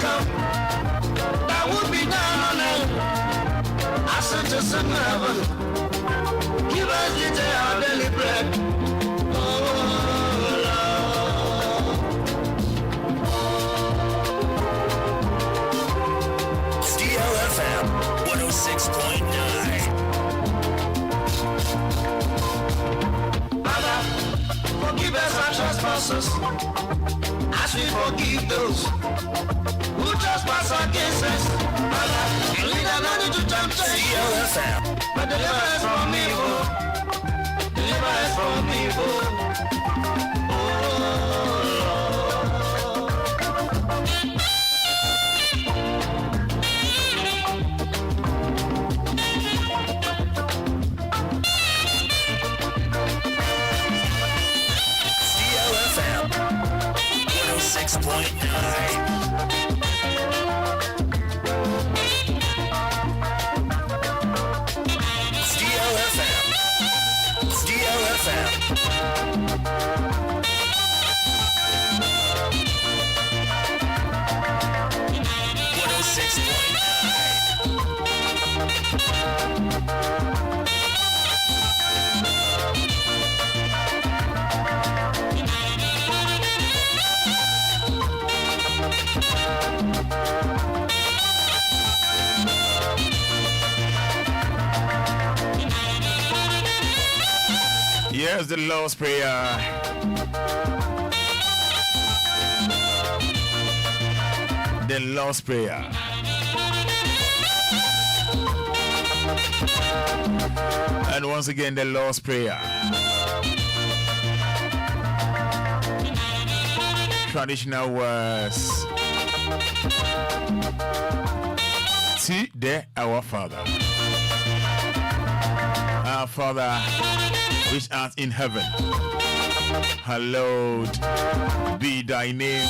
come, that would be done on earth as it is in heaven. Give us today our daily bread. Oh, Lord. DLFM 106.9. Father, forgive us our trespasses, as we forgive those who trespass against us. Father, and lead us not into temptation, but deliver us from evil. Deliver us from evil. Oh, DLFM 106.9. DLFM. Here's the Lord's Prayer. The Lord's Prayer. And once again, the Lord's Prayer. Traditional words. Today, our Father. Our Father, which art in heaven, hallowed be thy name.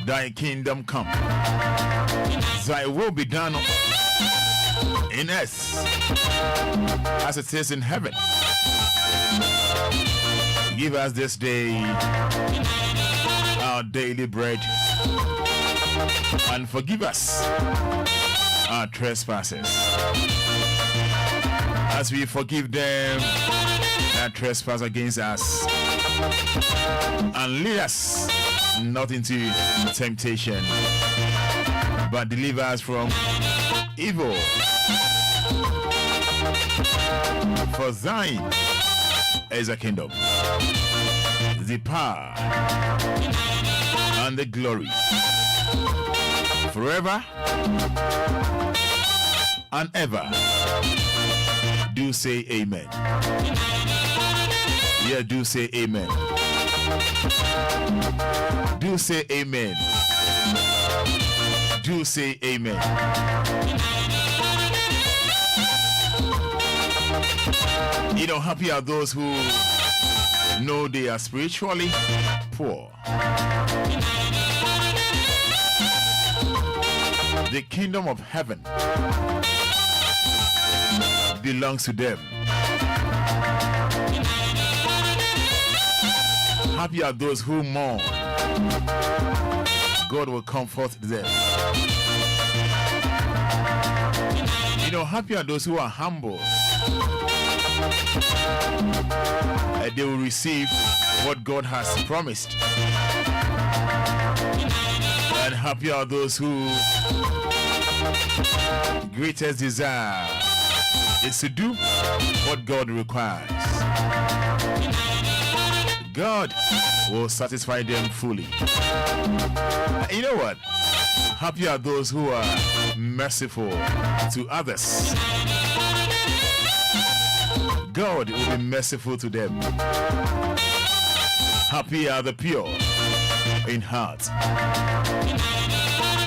Thy kingdom come. Thy will be done in us as it is in heaven. Give us this day our daily bread, and forgive us our trespasses, as we forgive them that trespass against us. And lead us not into temptation, but deliver us from evil. For thine is the kingdom, the power, and the glory, forever and ever. Do say amen. Yeah, do say amen. Do say amen. Do say amen. You know, happy are those who know they are spiritually poor. The kingdom of heaven belongs to them. Happy are those who mourn. God will comfort them. You know, happy are those who are humble. They will receive what God has promised. And happy are those who greatest desire is to do what God requires. God will satisfy them fully. You know what? Happy are those who are merciful to others. God will be merciful to them. Happy are the pure in heart.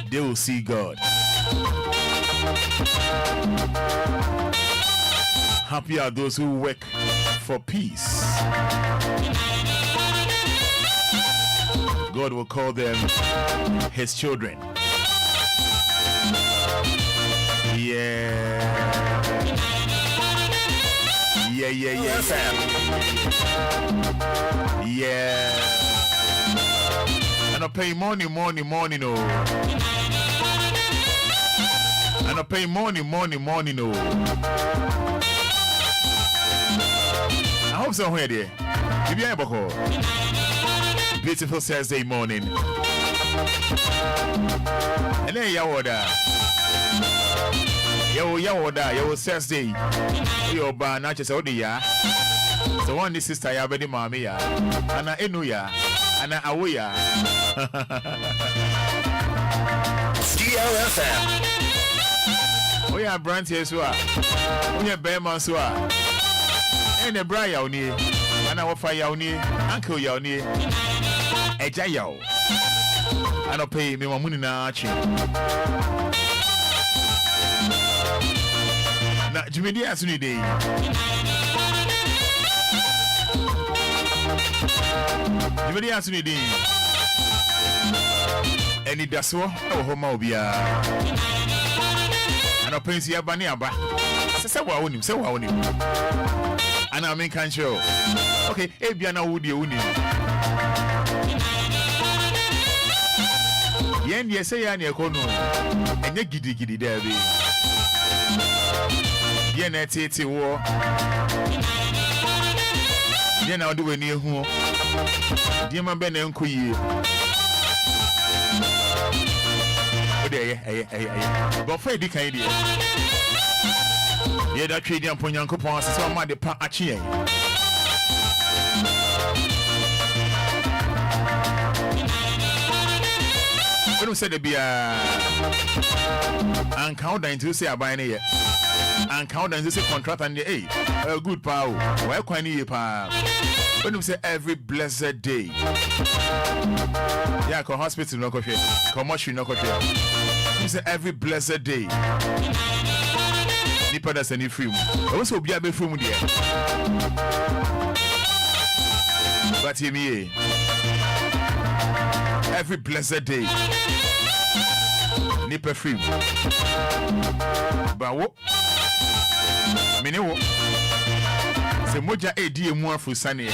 They will see God. Happy are those who work for peace. God will call them his children. Yeah. Yeah. And I pay morning, no. And I pay morning, no. I hope so, here, dear. If you ever call. Beautiful Thursday morning. And then Yawoda. Yo Thursday. Yo ba na chese odi ya. So one this sister ya bedi mami ya. Ana enu ya. Ana awo ya. DLFM. Oya brand here so a. Oya bearman so a. Ene bra ya oni. Ana wofa ya oni. Uncle ya oni. Eja ya o. Ana pay me mamuni na achi. Na Jimmy asuni dey. Jimmy asuni dey. Anidaso Wɔhɔ ma Obia. Ana pensi aba ne aba. Se wa wonim. Ana men kan show. Okay, ebia na wo de wonim. Yen ye say ya na ekono. Enye gidi there be. Yen na tete wo. Yen na odi we ni ehu. Yen ma be na enkoyie. Ode But for di kan di. Ye da twedi ampo Nyankopon asese ma de pa ache yen. When we said to be and count into say abine here and count into say contract and a good power. Why can you pa? When we say every blessed day, yeah, come hospital no coffee, commercial no coffee. We say every blessed day. Nipa that's any free. Also be a bit from there. But hear me. Every blessed day. Nipa free. But what? Mene wo. Se moja edi emu afu sane.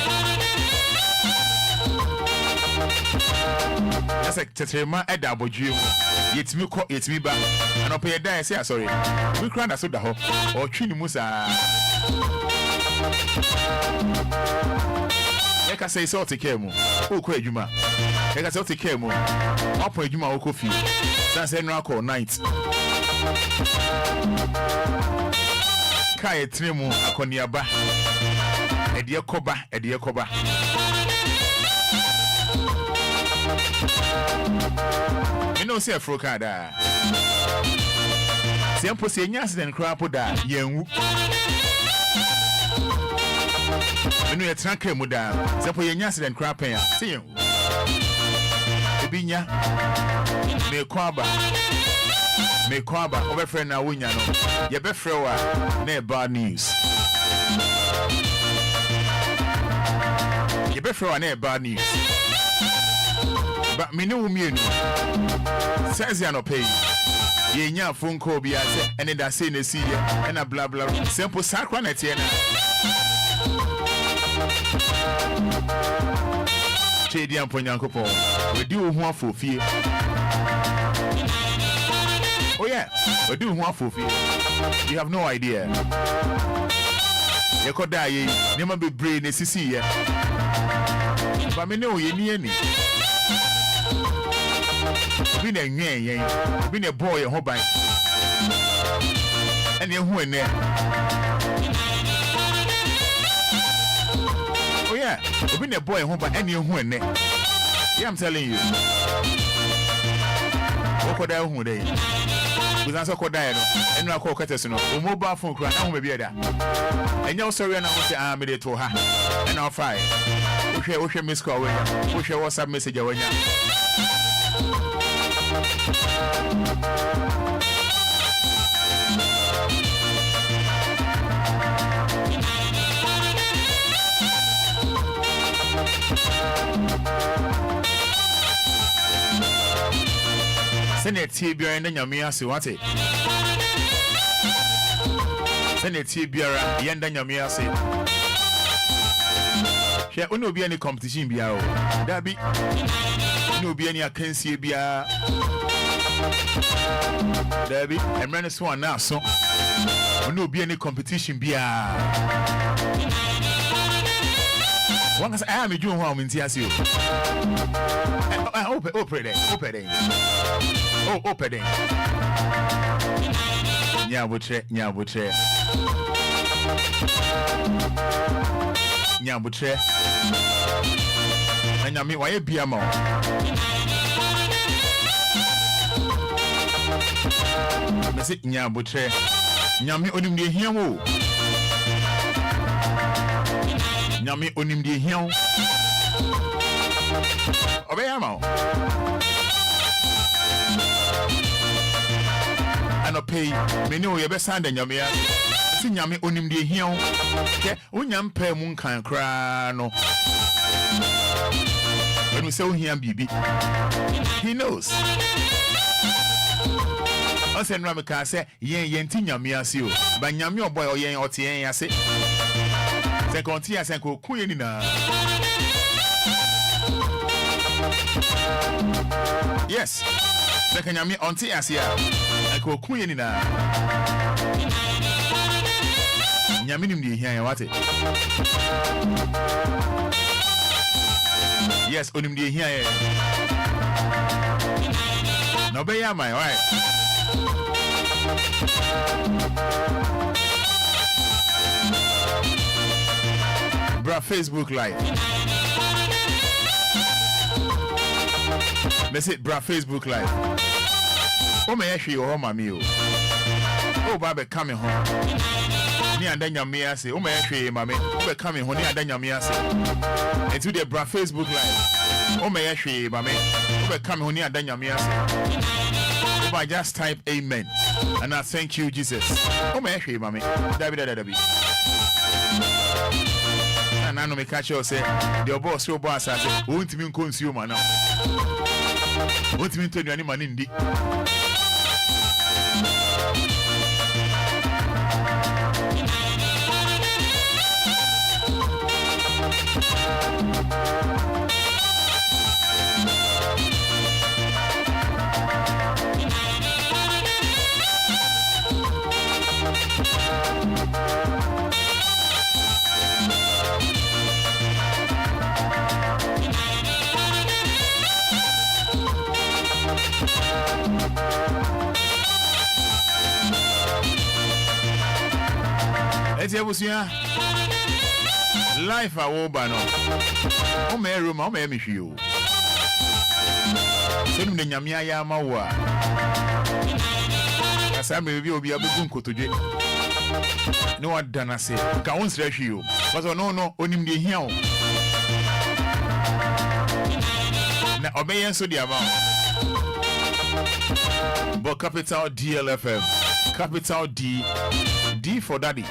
That's like tetrema eda abodwe mu. Yetimi ba. Ana pe yeda say sorry. We cry that so da ho. O twi ni musa. Eka say so take care mu. O ko adwuma. Eka say o take care mu. Opo adwuma o ko fi. San say no call night. Kai etremu akoniaba. Ede koba. You know say afro kada. Say ampo say nya accident crap da yenwu. Menu ye tran kremu da. Say ampo ye nya accident crap ya. Say yenwu. Ebinya me kwaba obefre na wonya no ye befre wa na bad news but me no mienu says ya no pay ye nya phone call bia say ene da say na see ye ena bla bla simple sakra na tie na chedi ampo Nyankopon we di wo ho afofie. Oh yeah, we do one for you. You have no idea. You could die, never be brain, see ya. But me know you need any. Been a boy, a hobby. And you're who in there. Oh yeah, been a boy, a hobby, and you're who in there. Yeah, I'm telling you. What could I who day? With answer Kodai, and I call Catesino, or mobile phone cry, now maybe there. And you're sorry, and I want to arm it to her, and I'll fire. Okay, Miss Coway, wish I was a message when you. Senate Tibia and Yamia Siwate. Senate Tibia and Yamia say. There will be any competition. That be no be any akansie bia Debbie and run so on now so no be any competition bia one can say I am a doing home in TSU. Open it. Nyabutre. And I mean, why be a more? Message Nyabutre. Nyami onim de hiamo. Nyami onim de hiamo. Obeyamo. Ano pay me no ye be sanda nyame ya. Si nyame onim de hiao. Ke onyam pa mu nkan kra no. When we say ohia bibi. He knows. Ose nra me ka say yen ti nyame ase o. Ba nyame oboy o yen ote yen ase. Se konti ase ko kunye ni na. Yes. Se kanyame onti ase a. Ko kunye ni na. Nyame nim de hia wate. Yes, onim de hia. No be ya my right. Bra Facebook live. Message bra Facebook live. O me yahwe o mami o. O ba be come home. Ni adanya me ase. O me yahwe mami. O be come home ni adanya me ase. Into the bra Facebook live. O me yahwe mami. O be come home ni adanya me ase. O ba just type amen. And I thank you Jesus. O me yahwe mami. Dabi. And I know me catch you say the boss your boss say won't me consume now. Won't me tell you any man in the Ebusia life a wo ba no o me room o me hwi o so nim de nyame aya ma wo a asa me bi obi abegun kotodwe no wadana se ka won sra hwi o but no onim de hia o na obeyen so dia ba but capital DLFM capital D for daddy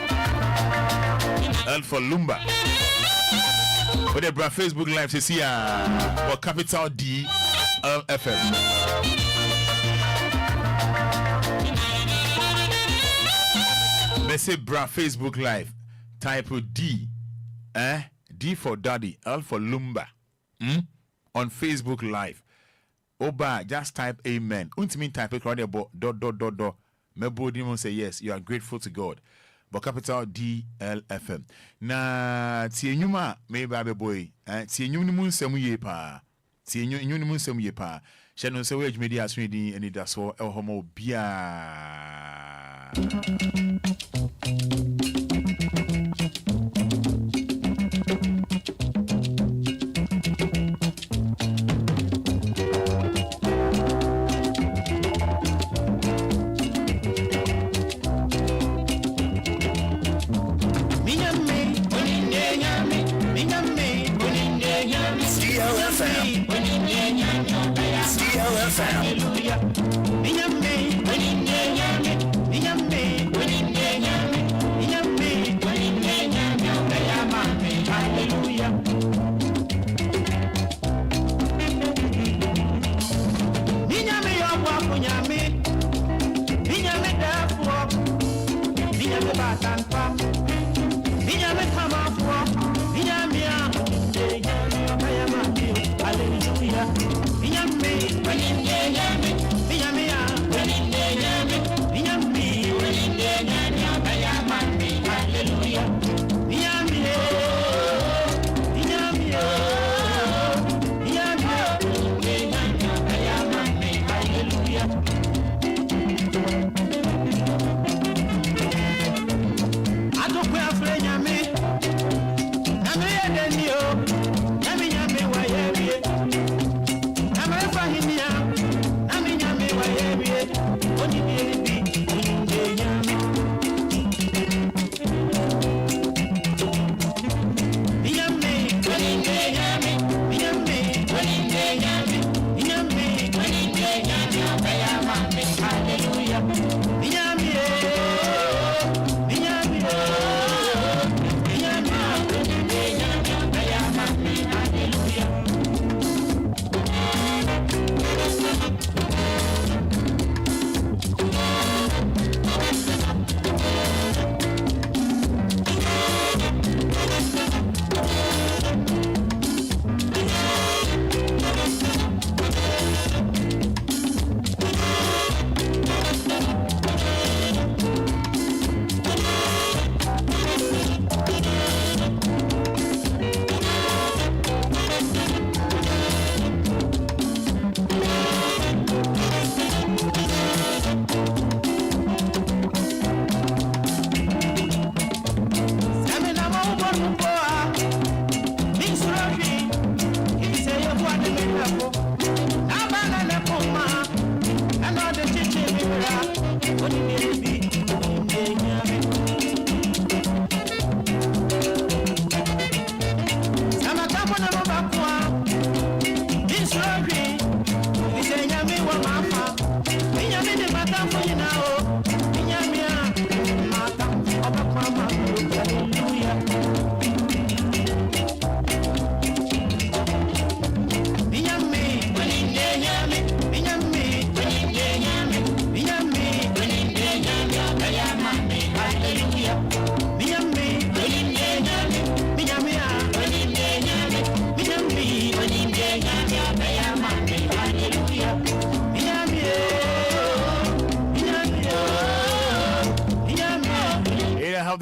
L for Lumba. With the bra Facebook live to see for capital D LFM. They say bra Facebook live type D D for daddy L for Lumba on Facebook live. Oba just type amen. Untimi type it right there dot. Mebodi say yes, you are grateful to God. But capital DLFM. Na tie nyuma me ba be boy. Tie nyum mu nsem ye pa. Tie nyum mu nsem ye pa. Hye no se we adwumedi aso din Anidaso Wɔhɔ ma Obia. Hallelujah.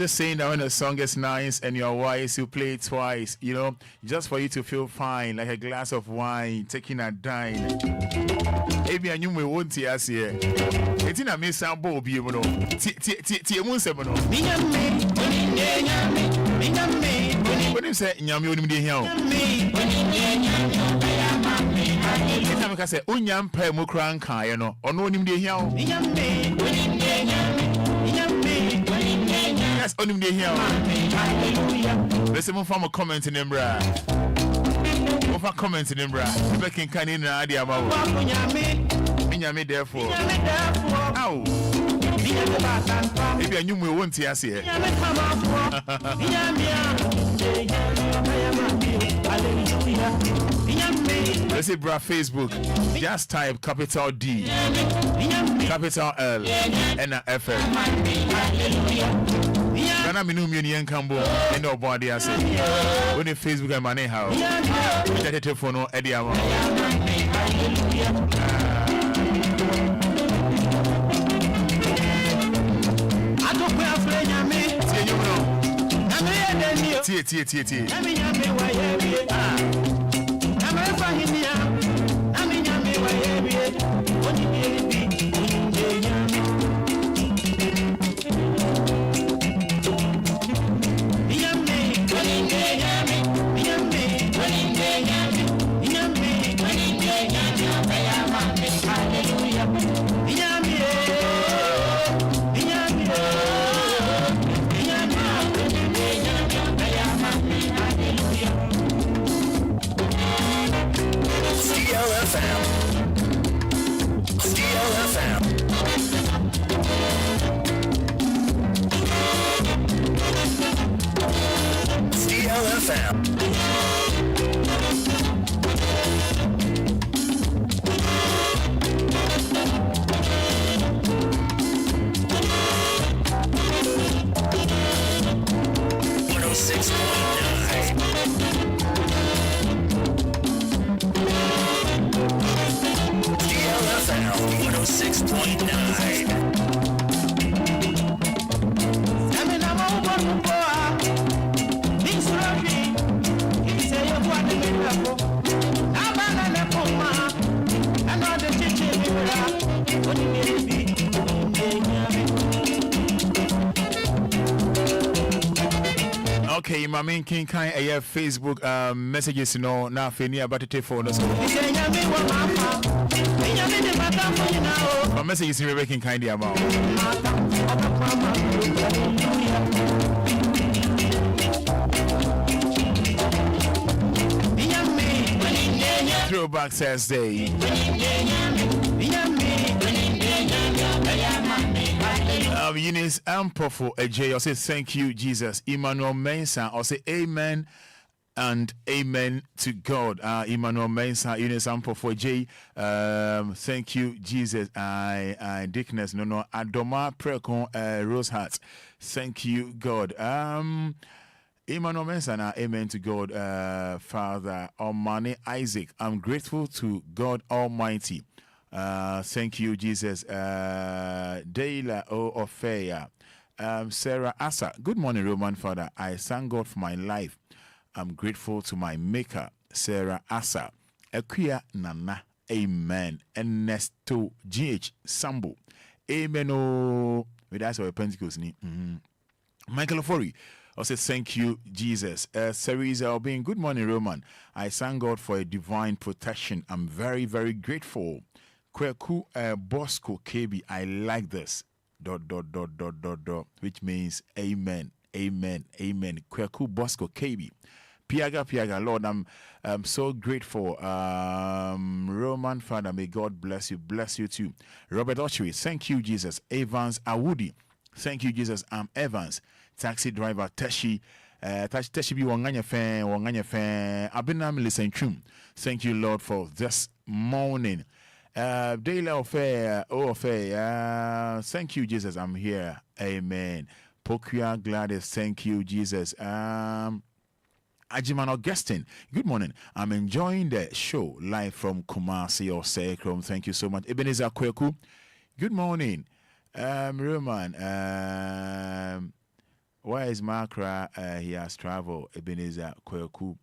This saying that when a song is nice and you're wise, you play it twice, you know, just for you to feel fine, like a glass of wine, taking a dine. Maybe I knew we won't hear us here. It's in a miss sample, be able to. When you say, Yami, when you hear I say, Unyam Pe Mukranka, you know, or no name de here. Yes, only me here. Listen, from a comment in Embra. Of a comment in Embra. Making canning idea about me, therefore. Ow. Maybe I knew we won't see us here. Let's say, bra, Facebook. Just type capital D, capital L, and a FM. Ghana minu union cambo and no body I say. When the Facebook and money how. That telephone Eddie Amo. Okay, my main king kind of Facebook messages, now Feni about to for us. My messages in making kind of about. Throwback Thursday. Eunice Ampofo AJ, I say thank you, Jesus. Emmanuel Mensah, I say amen and amen to God. Emmanuel Mensah, Eunice Ampofo AJ, thank you, Jesus. I Dickness, no, Adoma Prekon, Rose Hearts, thank you, God. Emmanuel Mensah, amen to God, Father Almighty Isaac. I'm grateful to God Almighty. Thank you, Jesus. Deila Ofeya. Sarah Asa. Good morning, Roman Father. I thank God for my life. I'm grateful to my maker, Sarah Asa. Equia Nana. Amen. Ernesto GH Sambo. Amen. Oh, that's our Pentecost. Michael Ofori. I say thank you, Jesus. Cerise Albin. Good morning, Roman. I thank God for a divine protection. I'm very, very grateful. Kweku Bosco KB, I like this. ... Which means amen, amen, amen. Kweku Bosco KB. Piaga, Lord, I'm so grateful. Roman Father, may God bless you too. Robert Ochery, thank you, Jesus. Evans Awudi, thank you, Jesus. I'm Evans. Taxi driver Teshi. Teshi bi wanganya fan. Abinam listen chum. Thank you, Lord, for this morning. Daily affair, thank you, Jesus. I'm here. Amen. Pokia Gladys, thank you, Jesus. Ajiman Augustine, good morning. I'm enjoying the show live from Kumasi or Sekrom. Thank you so much. Ebenezer Kweku, good morning. Roman, where is Makra? He has traveled. Ebenezer Kweku.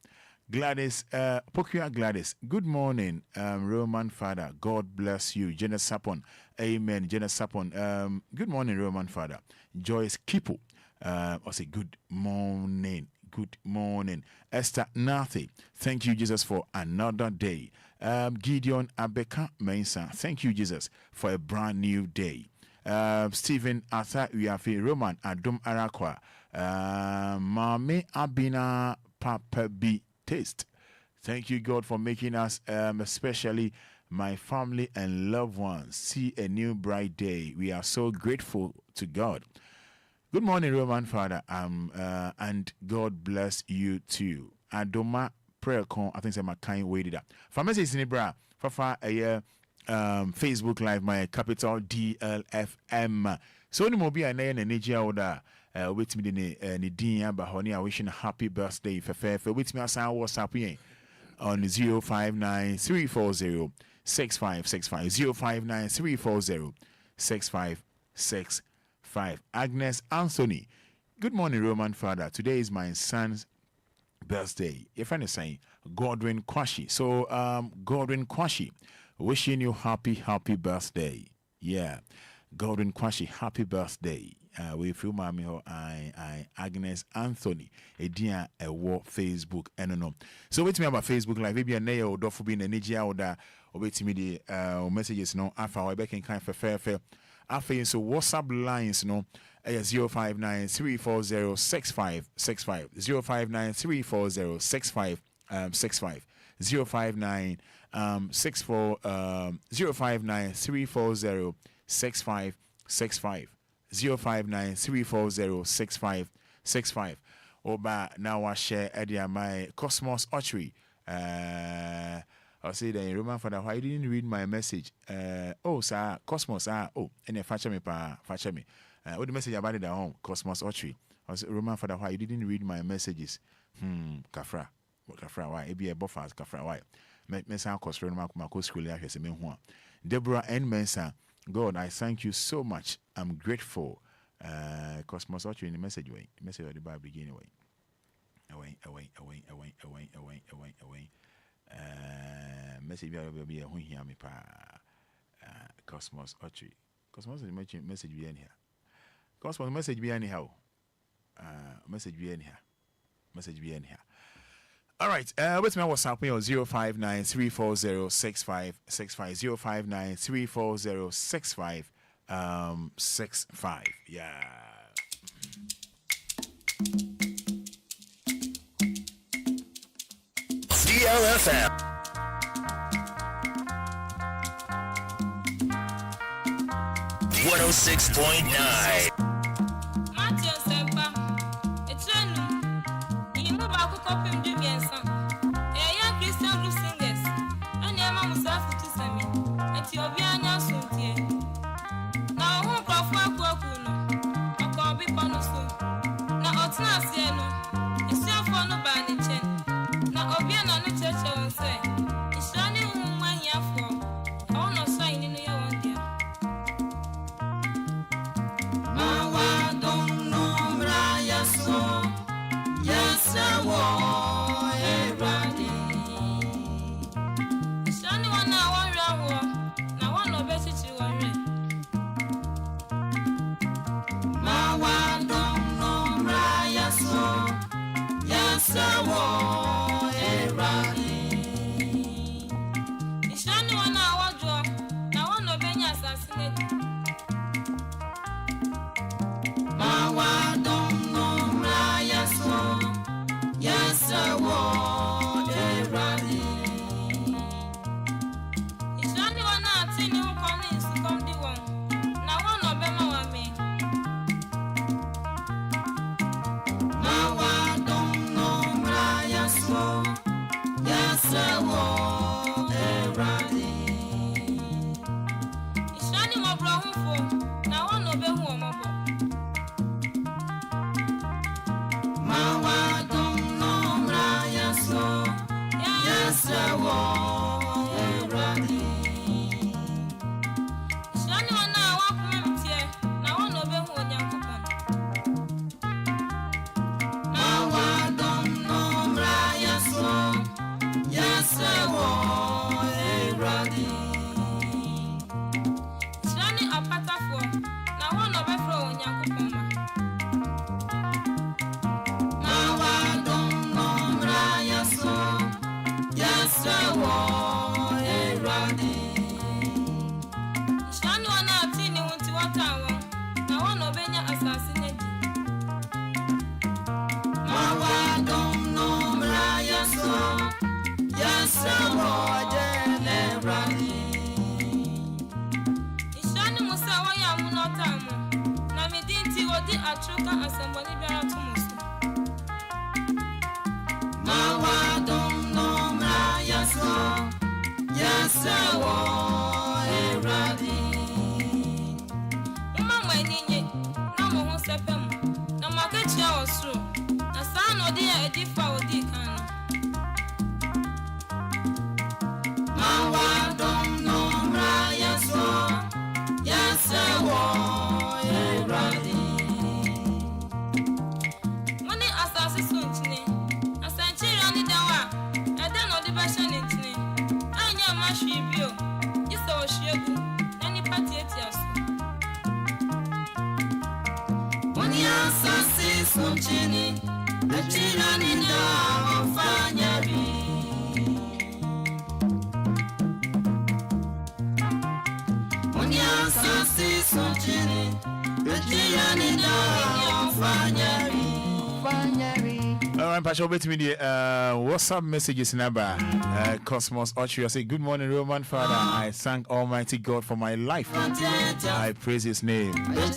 Gladys, Pokia Gladys, good morning, Roman Father. God bless you. Jenna Sapon, amen. Jenna Sapon, good morning, Roman Father. Joyce Kipo, I say good morning. Esther Nathi, thank you, Jesus, for another day. Gideon Abeka Mensa, thank you, Jesus, for a brand new day. Stephen Arthur Uyafi, Roman Adum Arakwa, Mame Abina Papa B. Taste. Thank you, God, for making us, especially my family and loved ones, see a new bright day. We are so grateful to God. Good morning, Roman Father, and God bless you too. Adoma prayer con, I think I'm a kind way to that. Pharmacy is in Ibra, Fafa a Facebook Live, my capital DLFM. So ni mobi a na energy order. With me the Dinya Bahoni, I wishing a happy birthday for with me as I was happy on 059-340-6565 059-340-6565. Agnes Anthony, good morning, Roman Father. Today is my son's birthday. Your friend is saying Godwin Kwashi. So Godwin Kwashi, wishing you happy birthday. Yeah, Godwin Kwashi, happy birthday. We feel mommy ho I Agnes Anthony Edia war Facebook no. So wait me about Facebook Live maybe a nail or for being energy order or wait me the messages no afa we back in kind for fair afa so WhatsApp lines no 059-340-6565 059-340-6565 059-340-6565 059-340-6565 Oba now I share Edia my Cosmos Archery. I'll say that Roman Father, why you didn't read my message? Oh sir, Cosmos oh and then fetch me. What the message about it at home? Cosmos Archery. I was Roman Father, why you didn't read my messages? Kafra why? It be a buffers Kafra why? Me sound cost Roman Marco school here say me ho. Deborah and Mensa. God, I thank you so much. I'm grateful. Cosmos Archery in the message way. Message of the Bible begin away. Message be a who hear me pa. Cosmos Archery. Cosmos message be anyhow. Cosmos message be anyhow. Message be anyhow. message be in here. All right, what's my WhatsApp? 059-340-6565. 059-340-6565. Yeah. DLFM 106.9. With me the WhatsApp messages number Cosmos Archery. I say good morning, Roman Father. I thank Almighty God for my life. I praise His name.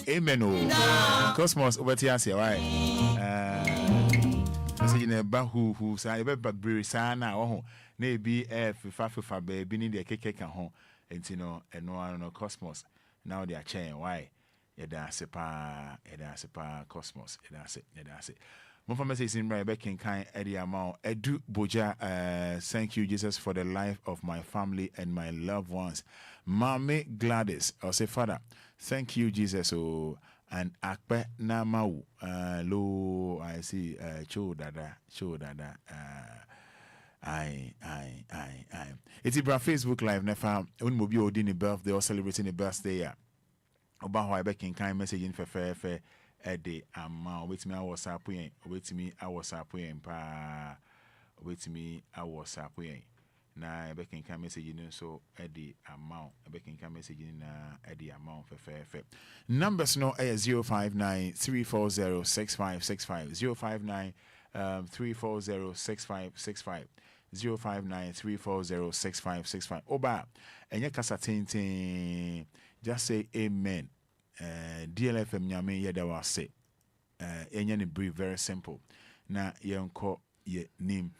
Amen. Oh. Cosmos over here, say why? Message in a who say I better be sana oh na be fa baby ni the keke kan ho enti no eno no Cosmos now they are chain why ya da sepa Cosmos ya da se More messages in my back in kind Eddie Amao Edu Boja. Thank you, Jesus, for the life of my family and my loved ones. Mame Gladys, I'll say, Father, thank you, Jesus. Oh, and Akpe Namau. Lo, I see, Cho Dada. I. It's Ibra Facebook Live. Nefa, when Mobi Odini birthday or celebrating a birthday. Oba ho I back in kind message in fair. ede ama obetimi WhatsApp yen obetimi WhatsApp yen pa obetimi WhatsApp yen na ebekenka message no so ede amount ebekenka message na ede amount fe numbers no 059 340 6565 059 340 6565 Oba enye kasa tintin just say amen. DLFM nyame yeda wase enye ne brief very simple na yenko ye name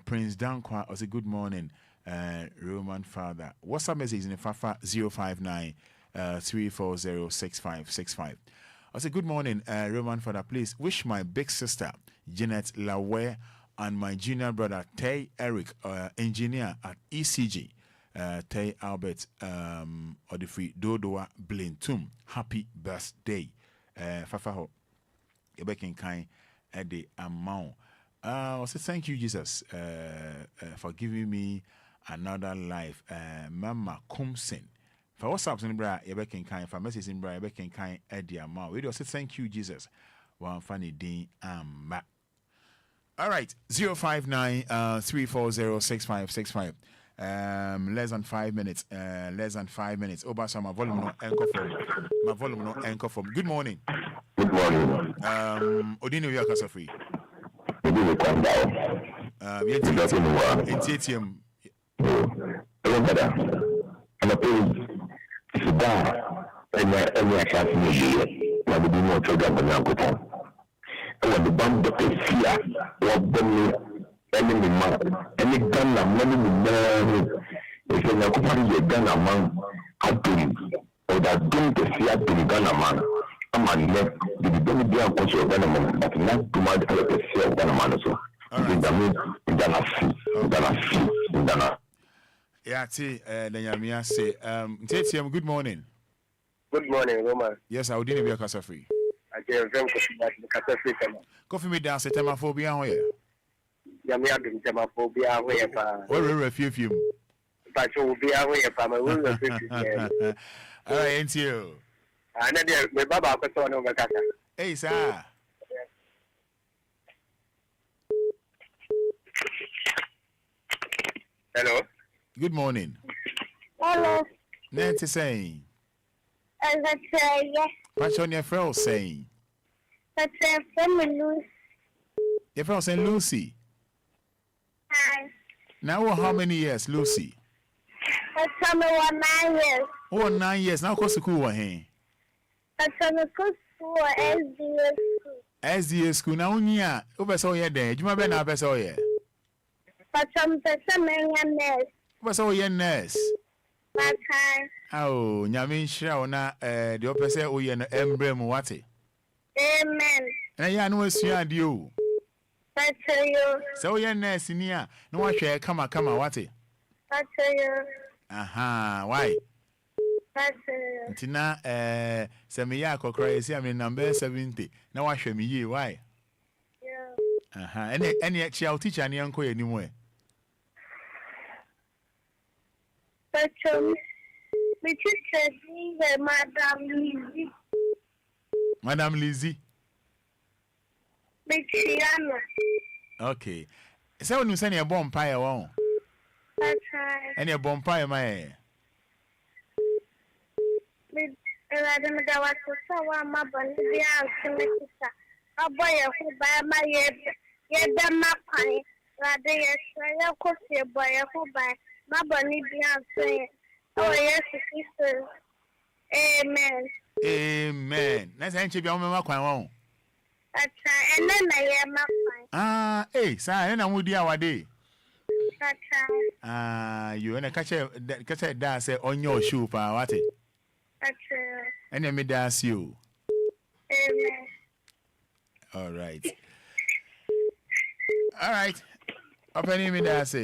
Prince Dankwa was a good morning Roman Father. What's up message in Fafa 059 340 6565. I say good morning Roman Father, please wish my big sister Jeanette Lawe and my junior brother Tay Eric engineer at ECG Tay Albert Odifri Dodoa Blintum happy birthday Fafa ho Ebekin kind at the amount. I say thank you, Jesus, for giving me another life. Mama Kumsen. For WhatsApp in bra, Ebekin kind. For message in bra, Ebekin kind at the amount. We do say thank you, Jesus. One funny day, all right, 059 340 6565. Less than 5 minutes. Less than 5 minutes. Obasa, my volume no anchor from. My volume no anchor from. Good morning. Good morning. Odino Yakasa free. ATM. I'm a page. It's a bar. And I can't see you. I will be more program than Uncle Tom. And when the bomb the fear, what bunny, enemy man, any gun, and money, man, if you're not going to gun a man, I'll do it. Or that don't the fear to the gun a man. I'm a neck, the don't be a coach of gun a man, but not to my other fear of gun a man. So, yeah, see, Nyamia say, TTM, good morning. Good morning, Roman. Yes, I would be a casa free. I gave them Coffee me down, Setemaphobia here. Yamia been Temaphobia, where we're a few. But you will be away from a woman. All right, ain't you? I know my Baba was on over Kaka. Hey, sir. Hello. Good morning. Hello. Nancy saying. Yes. What's on your friend saying? That's from Lucy. Your friend saying Lucy. Hi. Now, how many years, Lucy? That's from 9 years. Oh, 9 years. Now, what's the cool one? That's from the school, SDA school. SDA school. Now, yeah. Over so, yeah, there. You might be now, so, yeah. But some nurse. What's all your nurse? That time. Oh, Yamin Shauna, the opposite, oh, you're an emblem, what? Amen. And I know it's you. That's you. So, your nurse in here. No one share, come on, what? That's you. Aha, why? That's you. Tina, Samiyako crazy, I mean, number 70. Now, I show me you, why? Yeah. Aha, any actual teacher, any uncle anymore. But my teacher is Madame Lizzie. Madame Lizzie. Michiana. Okay. So when you send a bomb pie, won't? That's right. And a bomb pie, my. I don't know what to say. I'm a bunny. A boy who buy my yet done my pie. Rather, yes, I could see a boy who buy my bunny beyond. Oh, yes, sister. Amen. Amen. That's how you be on my quack. That's right. And then I am my pie. Ah, hey, sir, and I'm with you our day. That's right. Ah, you and a catcher that say on your shoe, pa, what it? That's right. And then me dance you. Amen. All right. All right. Open me dance.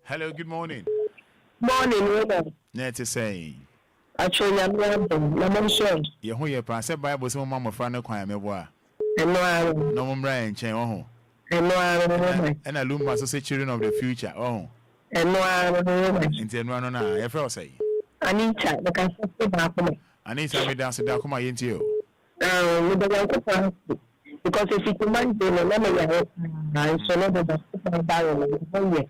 Hello, good morning. Morning, Robert. Net saying. Actually, I'm not sure. You who you pass a Bible, some mamma fan of choir, me boy. I know No one Brian chain, oh. I know And a Lumba, so say children of the future, oh. I know And then run on, I say. Anita, the can say back. Anita me dance da kuma yenti yo. Me da yanko pa because if you mind the no me ya na so no da super barrel no ye.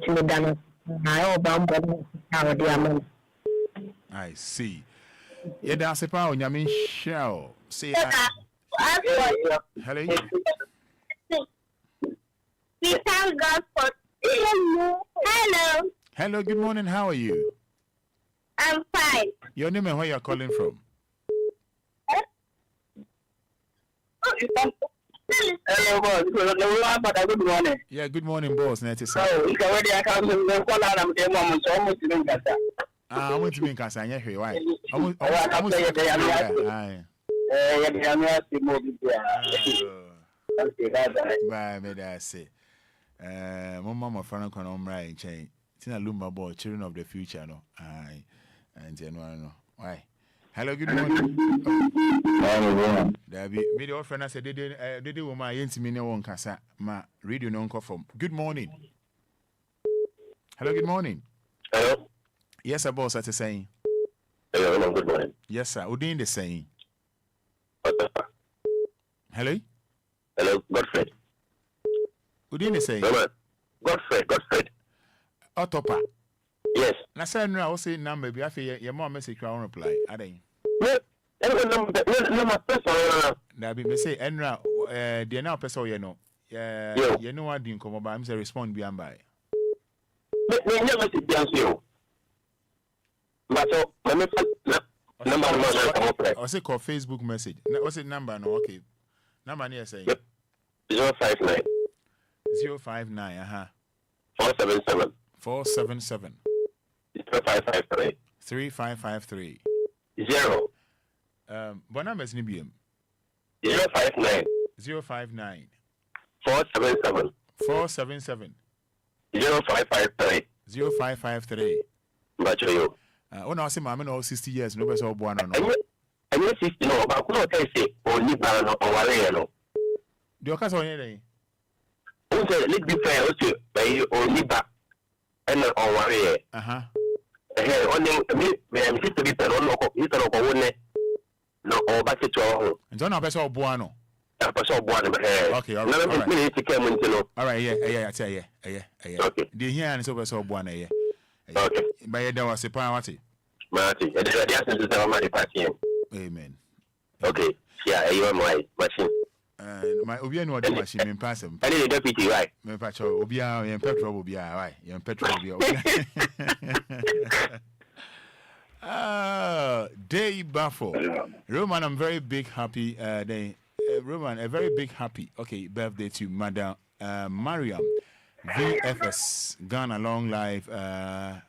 Ti me dana na o ba mbo na de amana. I see. Yeah, dance pa o nyame shell. Say hello. We thank God for hello. Hello, good morning. How are you? I'm fine. Your name and where you're calling from? Hello, boss. Good morning. Yeah, good morning, boss. Neti sa. Oh, it's already a couple of call I'm the mom, so almost in Kasa. I want to be in Casa. Why? I'm Bye, may I say. My mama friend can right chain. Tina Lumba boy, children of the future, no. Aye, and no. Why? Hello, good morning. There be video friend. I said, did woman ain't me no one casa. Ma radio no from. Good morning. Hello, good morning. Hello. Yes, sir, boss. That's saying. Hello, good morning. Yes, sir. Who doing the saying? Hello. Hello, Godfrey. Who doing the saying? Godfrey. Otopa. Yes. Na say no, I say number be after your mom message I won't reply. Aden. Na be me say enra the na person you know. You know what din come about am say respond be am by. Me message be answer you. But so me number I say call Facebook message. What's it number no? Okay. Number near saying 059 059 477 477 3553 3553 0 what number is NBM 059 059 477 477 0553 0553 Bacho yo. When I say my man 60 years, no better born no. I 60 no, but I couldn't say only ban or wale no. The occasion on here. Who said let's be fair also by only back and or wale. Eh, only me am 60 people no ko, you no ko wone no o ba se to. Njo na person born no. Person born eh. Okay, all right. Me to come into no. All right, yeah. Okay. The here and so person born yeah. Okay. By there was a party. Marty, the answer to the money party. Amen. Okay. Yeah, you are my machine. My Obia no the machine me pass him. I need a deputy, right? Me pacho Obia yen petrol Obia, right? Yen petrol Obia. Day Buffalo. Roman, I'm very big happy. Roman, a very big happy. Okay, birthday to Madam Mariam VFS Ghana long life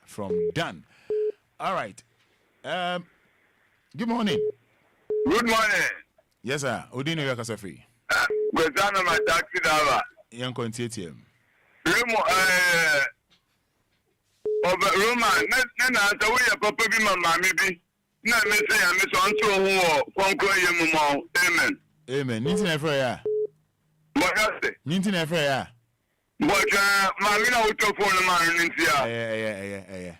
from Dan. All right. Good morning. Good morning. Yes, sir. Odino Yakasa free. Good morning, my taxi driver. Young Contium. Roman, then answer we are papa be my mammy be. No, me say I'm so who conquer your mom. Amen. Amen. Nintin Efraya. What I say? Nintin Efraya. But mammy, I will talk for the man in here.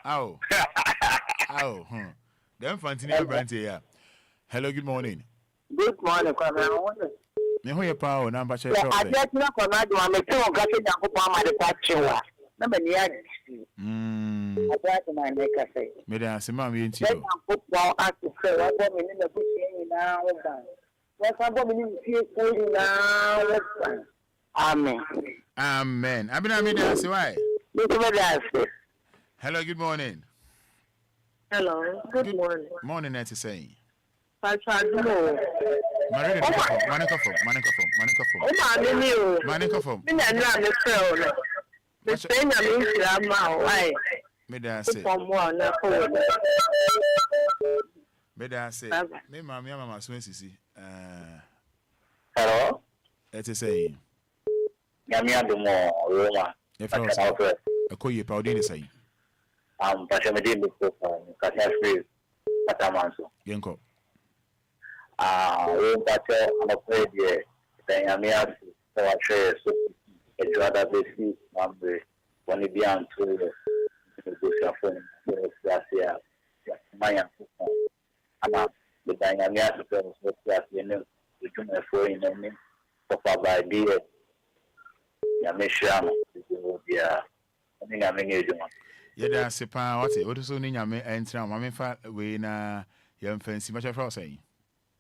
Ow. Them Fantini Branty here. Hello, good morning. Good morning, Kwame. Me who your power number check. I just not command you. I'm a two got it down for my departure. Number near. I got my neck. I say. Madam Simam, you into football as to say, I got me in the bush now. Yes, I got me in now. Amen. Amen. I mean, say why? Hello, good morning. Hello, good morning. Morning, that's saying. Manicofo. Hello? That's saying. Yamia do more Roma. If I was a coy powder saying. Pashamedi before Casafri Patamanso. Yanko. But I'm afraid, saying Yamia, so I share a drug basic number when it be on to the phone. Maya. Ama the dynamic of the between a foreign and Papa by dear Yamisham is Obia. I think I'm in Asia. Yeda sepa what so ni nyame entra mame fa we na yam fancy much for saying.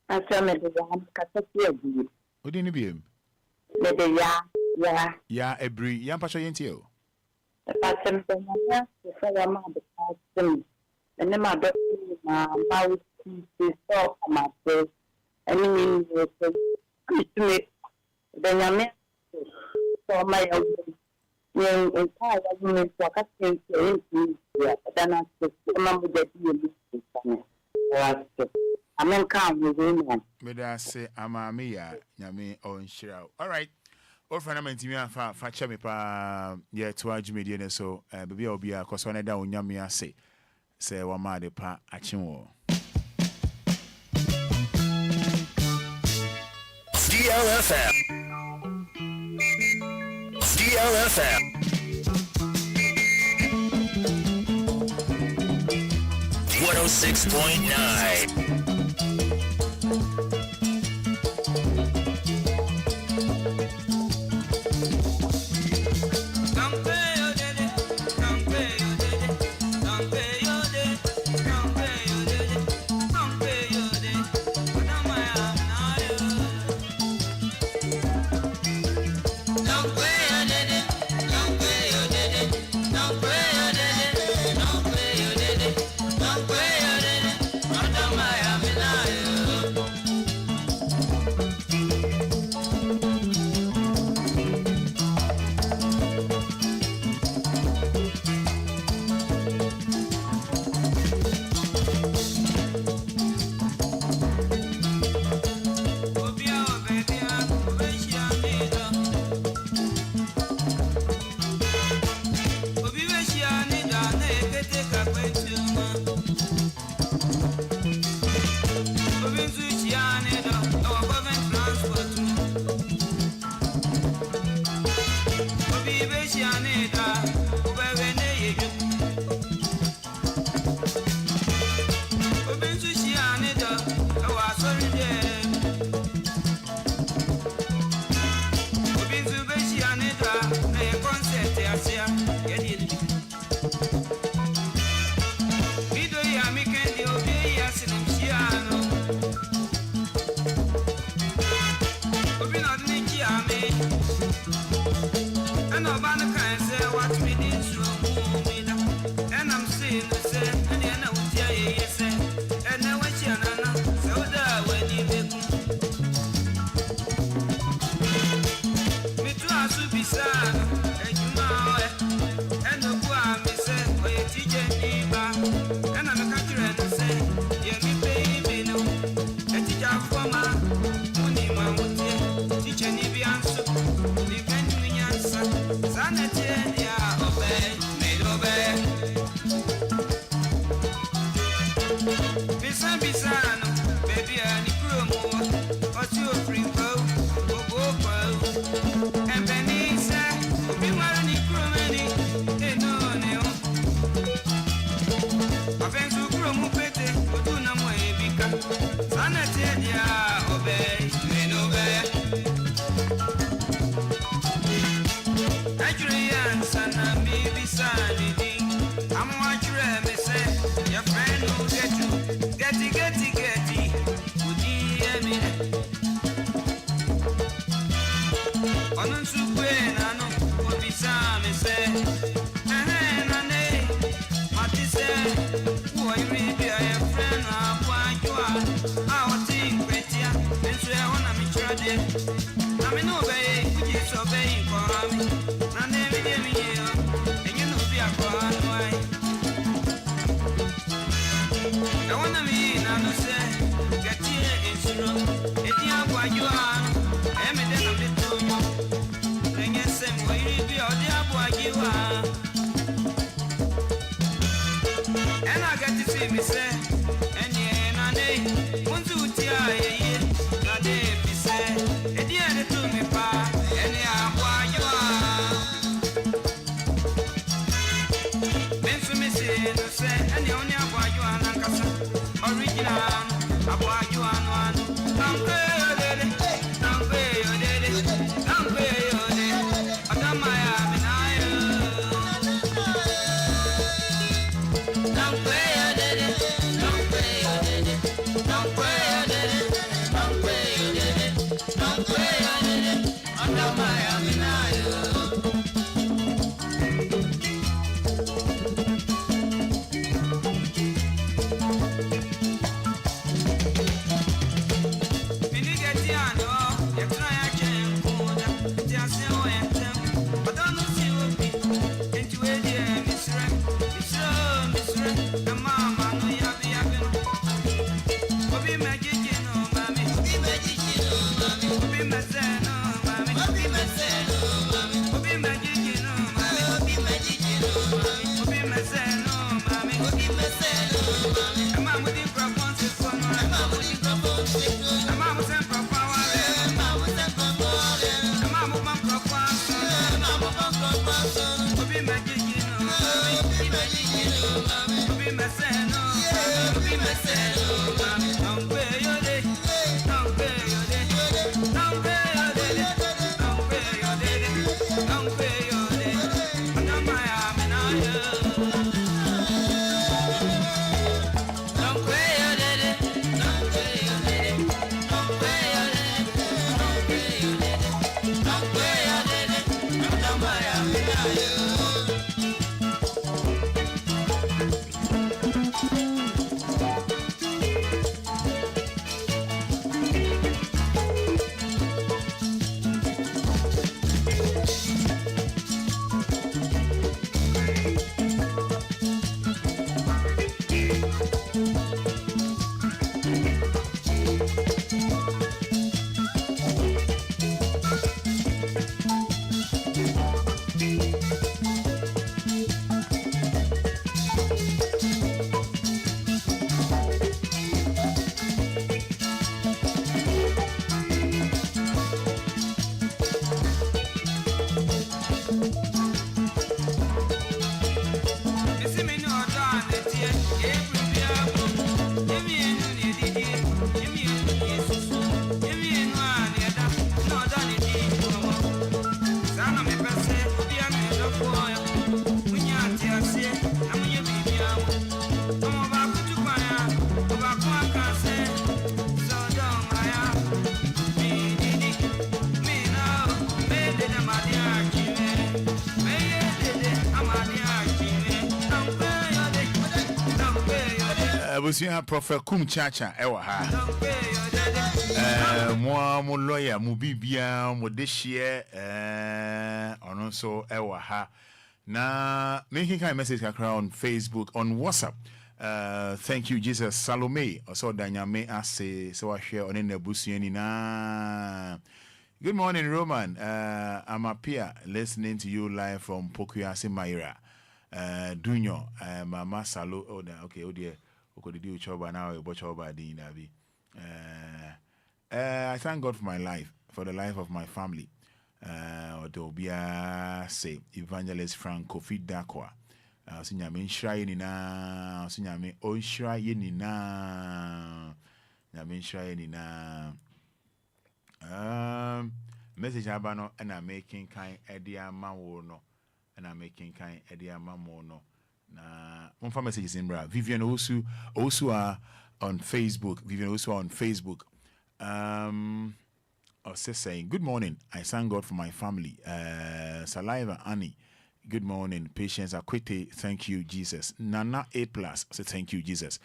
After me the Kasati. What do you be? Ya ebri yam pasho yentio. Pastor Pena, the Fada, the Pastor, and then my daughter, my mouth, so my face, and mean, to me, then I met for my own entire woman for cutting to then I said, Mamma, that you I mean, come with women. May I say, Amamia, Yami, or Shirao. All right. All for me fa chemi pa ye to media so baby Obia cause one da onyame ase say wa ma de pa achinwo DLFM 106.9 Bensu mi se no se, any only a boy you are was here Prophet Kum Chacha ewa ha. Mo lawyer mo bibia mo this year on so ewa ha. Na making kind message on Facebook on WhatsApp. Thank you Jesus Salome also Danyame ase so I share on in the busieni na. Good morning Roman. I'm up here listening to you live from Pokuase Maira. Dunyo Mama Salo okay oh dear okay do choba now you watch over the Navi. I thank God for my life, for the life of my family. Obia say Evangelist Frank Kofi Dakwa. Sinyame nshra yenina, sinyame onshra yenina. Nyame nshra yenina. Message abano and I'm making kind idea mawono and I'm making kind idea mamono. Na one messages in bra. Vivian also are on Facebook. Vivian also on Facebook. Also saying, good morning. I thank God for my family. Saliva Annie. Good morning. Patience Akwete. Thank you, Jesus. Nana A+. Say thank you, Jesus.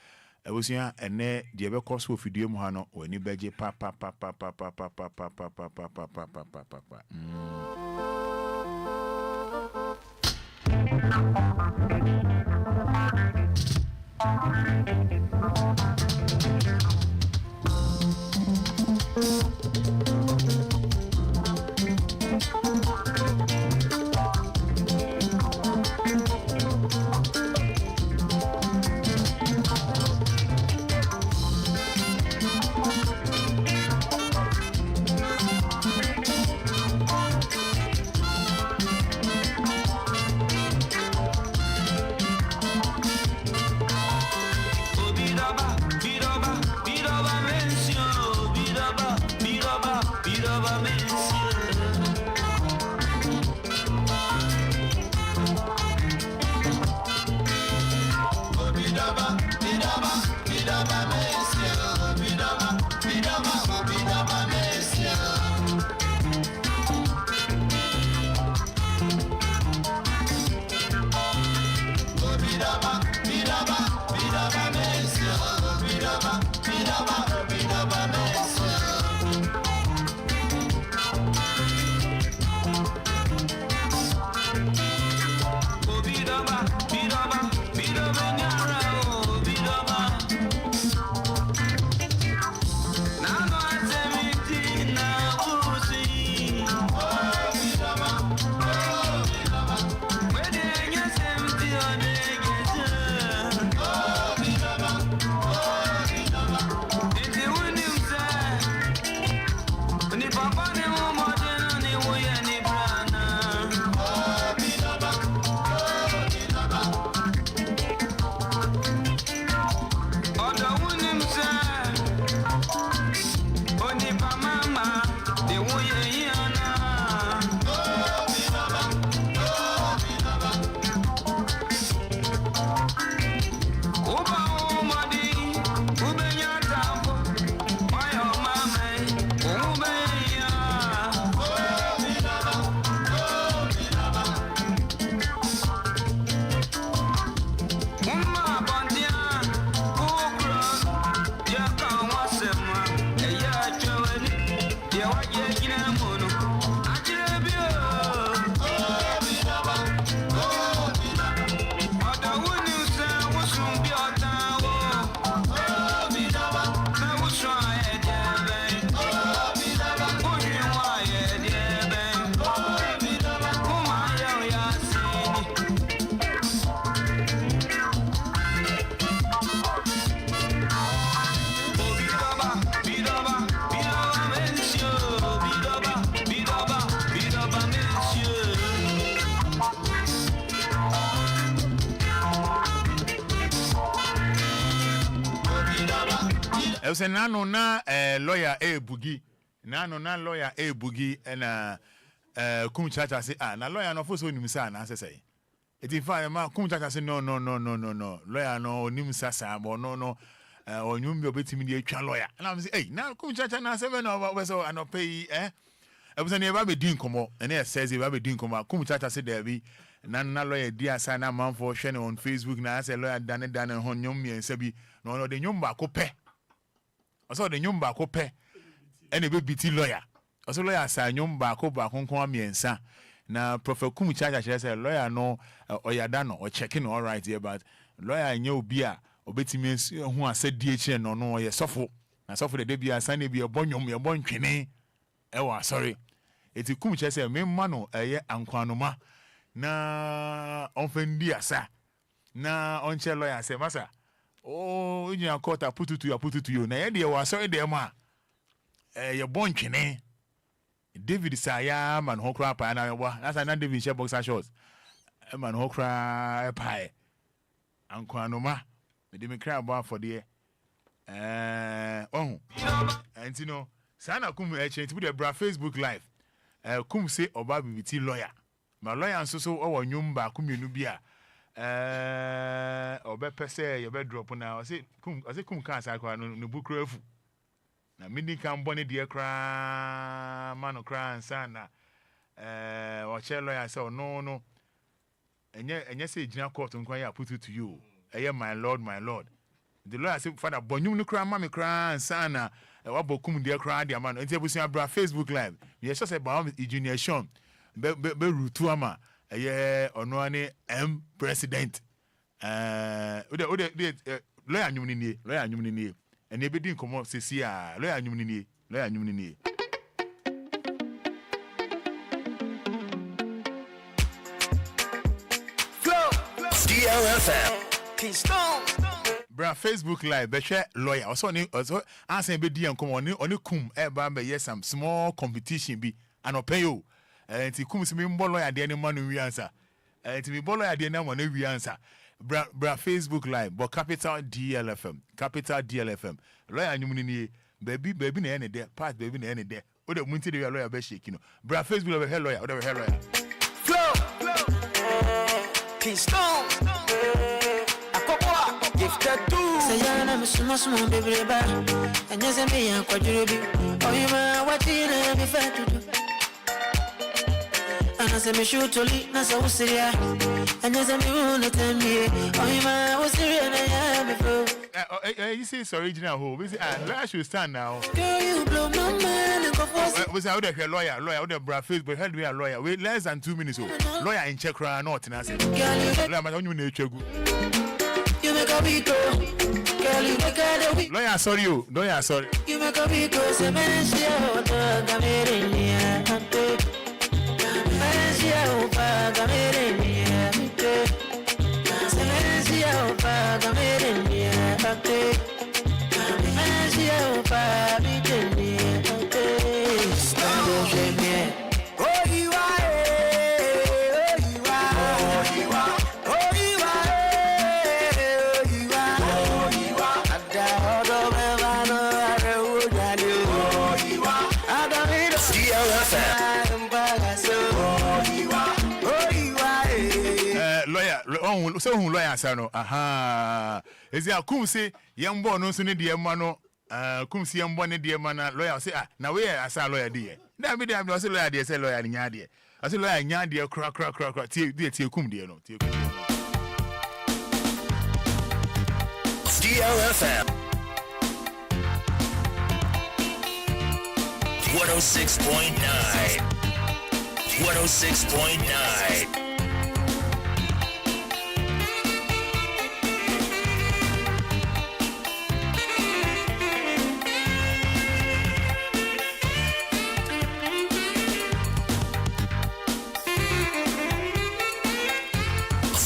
I was here and there. The ever course for video mohano when you beje pa. Say nano na lawyer bugi nano na lawyer bugi and kum chacha say na lawyer no foso nim sa na say it in fact ma kum chacha say no lawyer no nim sa mo no onyum bi obetimi dey twa lawyer and am say hey na kum chacha na 7 over so anopay I was never be doing komo and he says he be doing komo kum chacha say there be na lawyer dia sa na man for share on Facebook na say lawyer dan ho nyom miensa bi no de nyom ba ko pe also de nyom ba ko pe ene be biti lawyer also lawyer sa nyom ba ko kon miensa na Prophet Kum charge say lawyer no oyada no o checking all right here but lawyer nya Obia obetimi hu asedi echi no ye sofo na sofo de bia san bi e bonyom ye bontwene sorry eti Kum charge say me ma no eye ankwanoma na onfendi asa na onche lawyer say masa unya court apututu yo na ye de wa sorry de ma ye bontwene David saya man hokra pa na wa that's na David share boxer shorts man hokra pa ankwanoma me de me cry about for there and you know sana Kum change with the bra Facebook live Kum say oba bibiti lawyer my lawyer nso so owo nwum ba kumenu bia obe pese ye be drop na o say Kum kan sa kwa no bukro afu na mini kan bone de kra mano kra ansana o che lawyer say no enye say gina court nkwan ya put it to you my lord the lawyer say Fada bonyum no kra ma me kra ansana wa bokum de kra de man enti abusia bra Facebook live ye so say ba junior Sean be rutu ama ono ani president lawyer anyum ni nie ene be din komo sesi a lawyer anyum ni nie DLFM Keystone bra Facebook live be share lawyer also answer be di enkomo oni Kum ba be some small competition bi anope yo enti Kum si me mbo lawyer de ne manu wi answer enti me mbo lawyer de na mo na wi answer bra Facebook live but capital DLFM lawyer anyum ni baby na ene de part baby na ene de o de munti de lawyer be shake no bra Facebook live lawyer o de lawyer flow Keystone akokwa gifted too say yana me sumo baby ba anya se me yan kwaduro bi oyima wati na be fatu ana se me shutoli na so siria anya se me una temie oyima wosiria na ya me fo you see it's original ho we say lawyer should stand now girl you blow my mind and go for we say how the lawyer how the bra Facebook help me a lawyer wait less than 2 minutes lawyer in check ra not na say lawyer ma onyu na etwagu you make a beat girl you make a beat lawyer sorry you make a beat se me sia oda gamere nia ante me sia opa gamere nia ante se me sia opa gamere nia ante me sia opa nia ante ando sheme so hu lawyer sa no aha ezi Kum say yembo no so ne de ma no Kum say yembo ne de ma na lawyer say na we asa lawyer de na me de am say lawyer de say lawyer nya de I say lawyer nya de kra tie Kum de no tie DLFM 106.9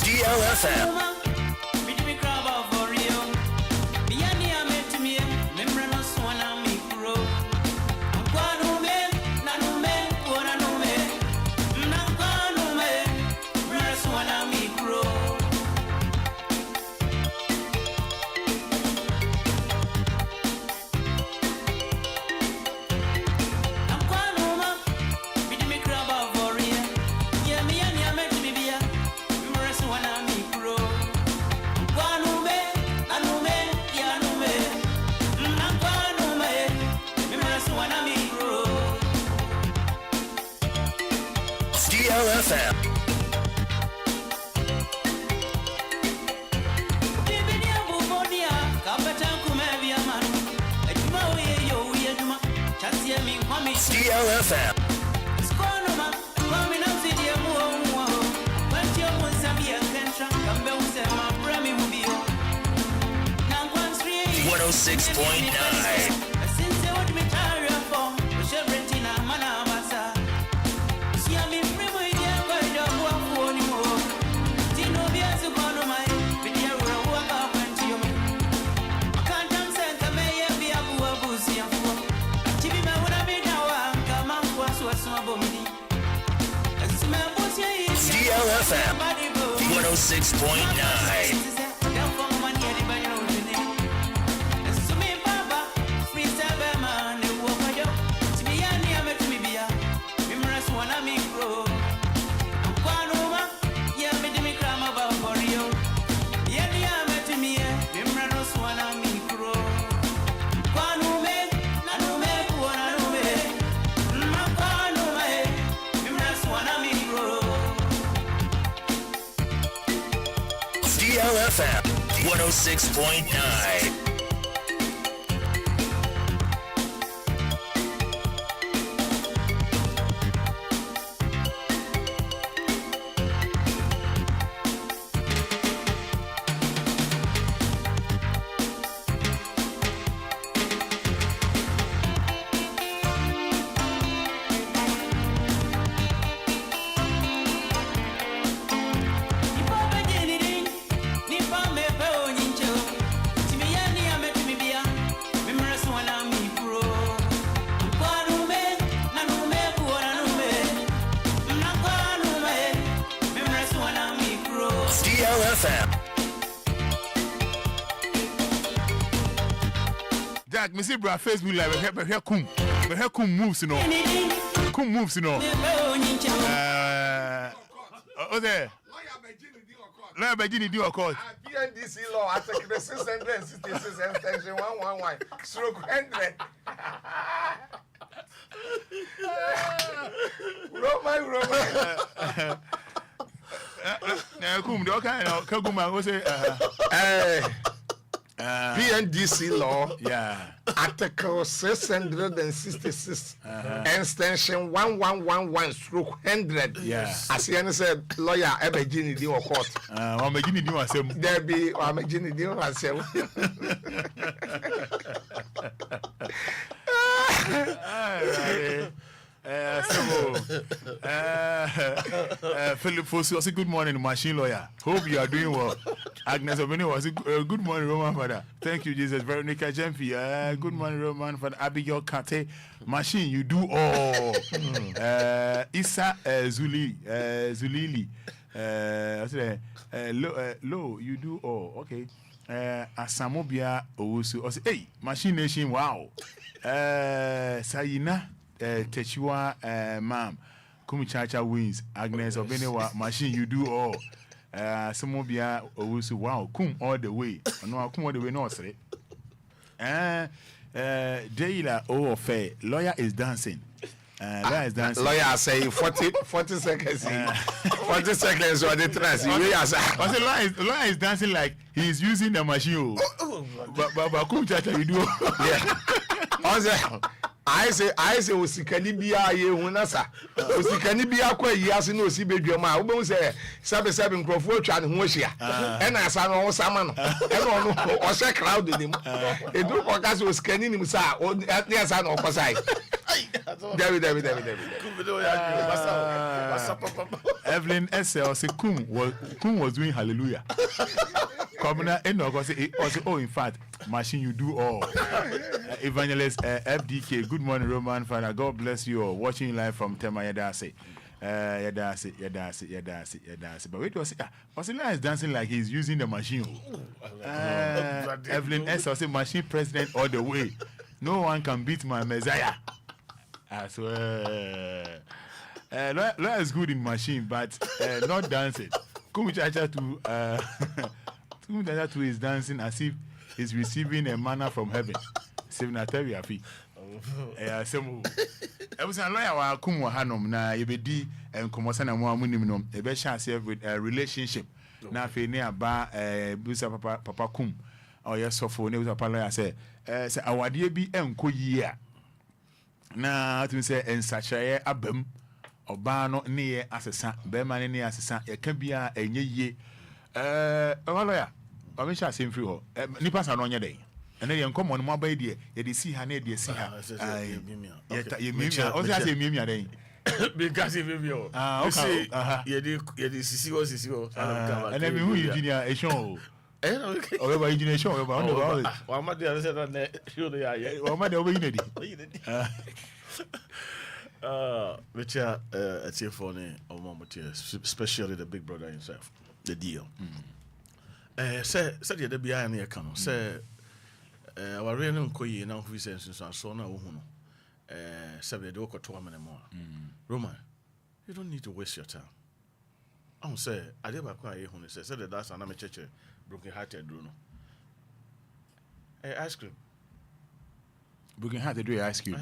DLFM DLFM. DLFM 106.9. DLFM 106.9. Jack, me see bra Facebook live, but here kum moves, you know. Kum moves, you know. Oh there. Lawyer Begini do a court. PNDC law article 666 extension 111 stroke 100. Roman. Kum do kind of Kaguma go say PNDC law, yeah, article 666, extension 1111 stroke 100. Yeah, as you said, lawyer Ebegini do a court. I'm beginning to do myself. There be I'm beginning to do myself. Philip Fosu, say good morning, machine lawyer. Hope you are doing well. Agnes Obini was good morning, Roman Fada. Thank you, Jesus. Veronica Jemfi, good morning, Roman Fada. Abigail Kate, machine, you do all. Issa Zulili, low, you do all. Okay. Asamobia Owusu, I say, hey, machine nation, wow. Sayina. Techua, ma'am, Kumichacha wins. Agnes Obenewa, machine, you do all. Samobia, Owusu, wow, come all the way. No, come all the way, no, say. Deila, oh, fair. Lawyer is dancing. Lawyer is dancing. Lawyer say 40 seconds. 40 seconds or the trans. Lawyer is dancing like he's using the machine. But Kumichacha, you do. Yeah. I say osikani bia ye hunasa osikani bia kwa yiase na osibedwam a wo say sabe nkrofo atwa ne ho ahia e na asa no osama no e no no o se crowd ni mu edu ko ka se osikani ni mu sa ne asa na okosai David Evelyn SL say Kum was doing hallelujah. Commoner Enoch say oh in fact machine you do all. Evangelist FDK, good morning Roman Fada, God bless you all. Watching live from Tema Yadase. Yadase. But wait, was nice dancing like he's using the machine. Evelyn S say machine president all the way. No one can beat my Messiah. I swear. Lawyer is good in machine, but not dancing. Kumichacha to is dancing as if he's receiving a manna from heaven. Sevenatari afi. Semu. Ebusan lawyer wa kumwa hanom na yebedi nkomosa na mo amunim no ebe chance with a relationship. Na afi ne aba busa papa kum. O yesofo ne busa papa lawyer say awade bi enko yi a na to say ensachaye abam oba no ne ye asesa be ma ne asesa ye ka bia enye yie lawyer o me sha sem free ho nipa sa no nye den ene ye nkomo no maba ye de si ha na de si ha ye mimia o say mimia den because if you okay ye de sisi o and then who engineer e show okay o ba engineer show o ba on the wa ma de say that show the ya wa ma de o be yinedi which it's here for ne or moment here, especially the big brother himself, the deal. Say the behind here come say our real nkoyi now who says so na uhuno say the doko to amene more Roman, you don't need to waste your time. I don't say I dey back why ehunu say that that's an church broken hearted Bruno ice cream broken hearted do ice cream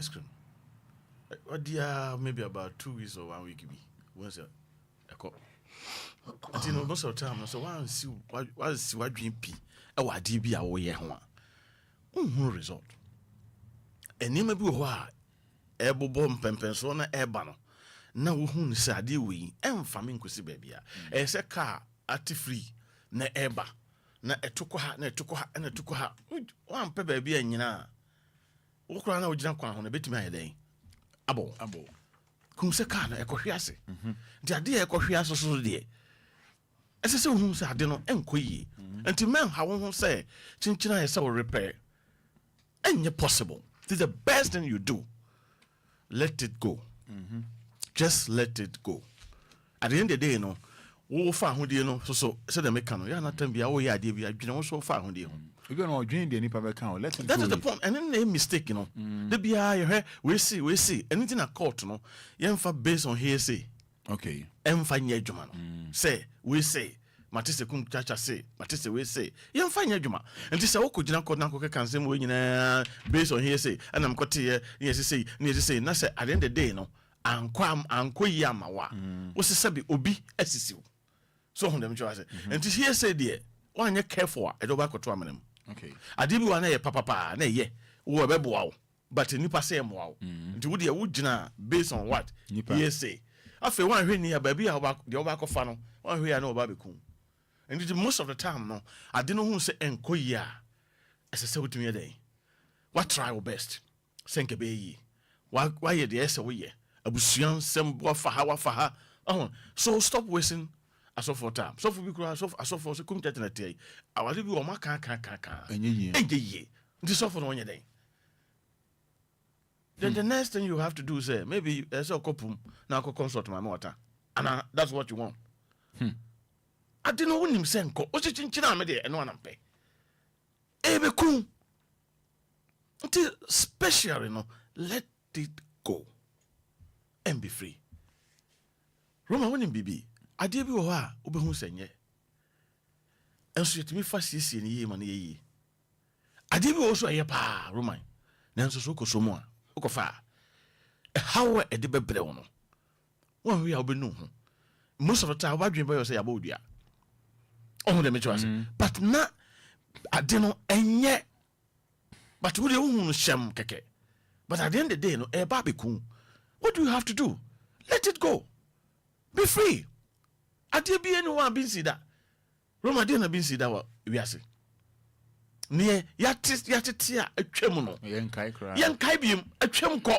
dear, maybe about 2 weeks or 1 week be once a cup. And you know most of the time so why see what dream p what DB away one result and you may be why able bomb pempen so na ebano na wohun say ade we emfa me nkosi baabia e say car at free na eba na etoko ha na etoko ha wan pe baabia nyina wo kra na wo gina kwa ho na betimi ayeden abo kun se ka na ekohwiase nti ade ekohwiase so de ese se hu se ade no enkoyi nti men ha wo hu se chinchina ye se wo repair enye possible. This is the best thing you do. Let it go. Just let it go. At the end of the day, you know, wo fa ho de no so the mechanic ya na tambia wo ya de bia dwene wo so fa ho de ho. You go no dream de nipa be kan let it that go. Is the point. And then a mistake, you know. The bia you hear we see anything a court no yemfa based on hearsay. Okay. Emfa nya adwuma no. Say we say matise kum chacha say matise we say yemfa nya adwuma. Enti say wo ko gina court na ko kan say we nyina based on hearsay and am kote yes say na say at the end of the day no anko yi amawa. Wo se sabi obi asisiw. So hon dem twa say enti hearsay de one careful e do ba ko to amanem. Okay. Ade bi wa na ye papa na ye wo be boa wo but nipa say mo wo nti wo de wo gina based on what yes say afi wan hwe ni ya ba bi a de wo ba ko fa no wan hwe ya na wo ba be kun nti most of the time no ade no hu say enkoyi a ese se wutumi dey what try your best senke be yi wa ye de ese wo ye abusuan sem bo fa ha so stop wasting aso for time so for because aso for so come na tey awade bi o maka enye ye this so for no onye den then the next thing you have to do is maybe so kopum na ko consult my water and that's what you want I didn't know him say nko o chinchina me de eno anampe e be kun until special let it go and be free Roma wonim bibi ade bi wo ha obehu senye enso yetimi fa siesie ne yie ma ne yie ade bi wo so aye pa Roman nanso so ko so mo a ko fa how e de bebre wo no won wi a obenu ho most of the time what dream boy say about odua oh dem twa say but na ade no enye but wo de hu shem keke but at the end of the day no e ba be kun what do you have to do? Let it go. Be free. Ade bi anyone bin see that. Roma dey na bin see that we are say. Ne yatete a atwam no. Yenkai biem atwam ko.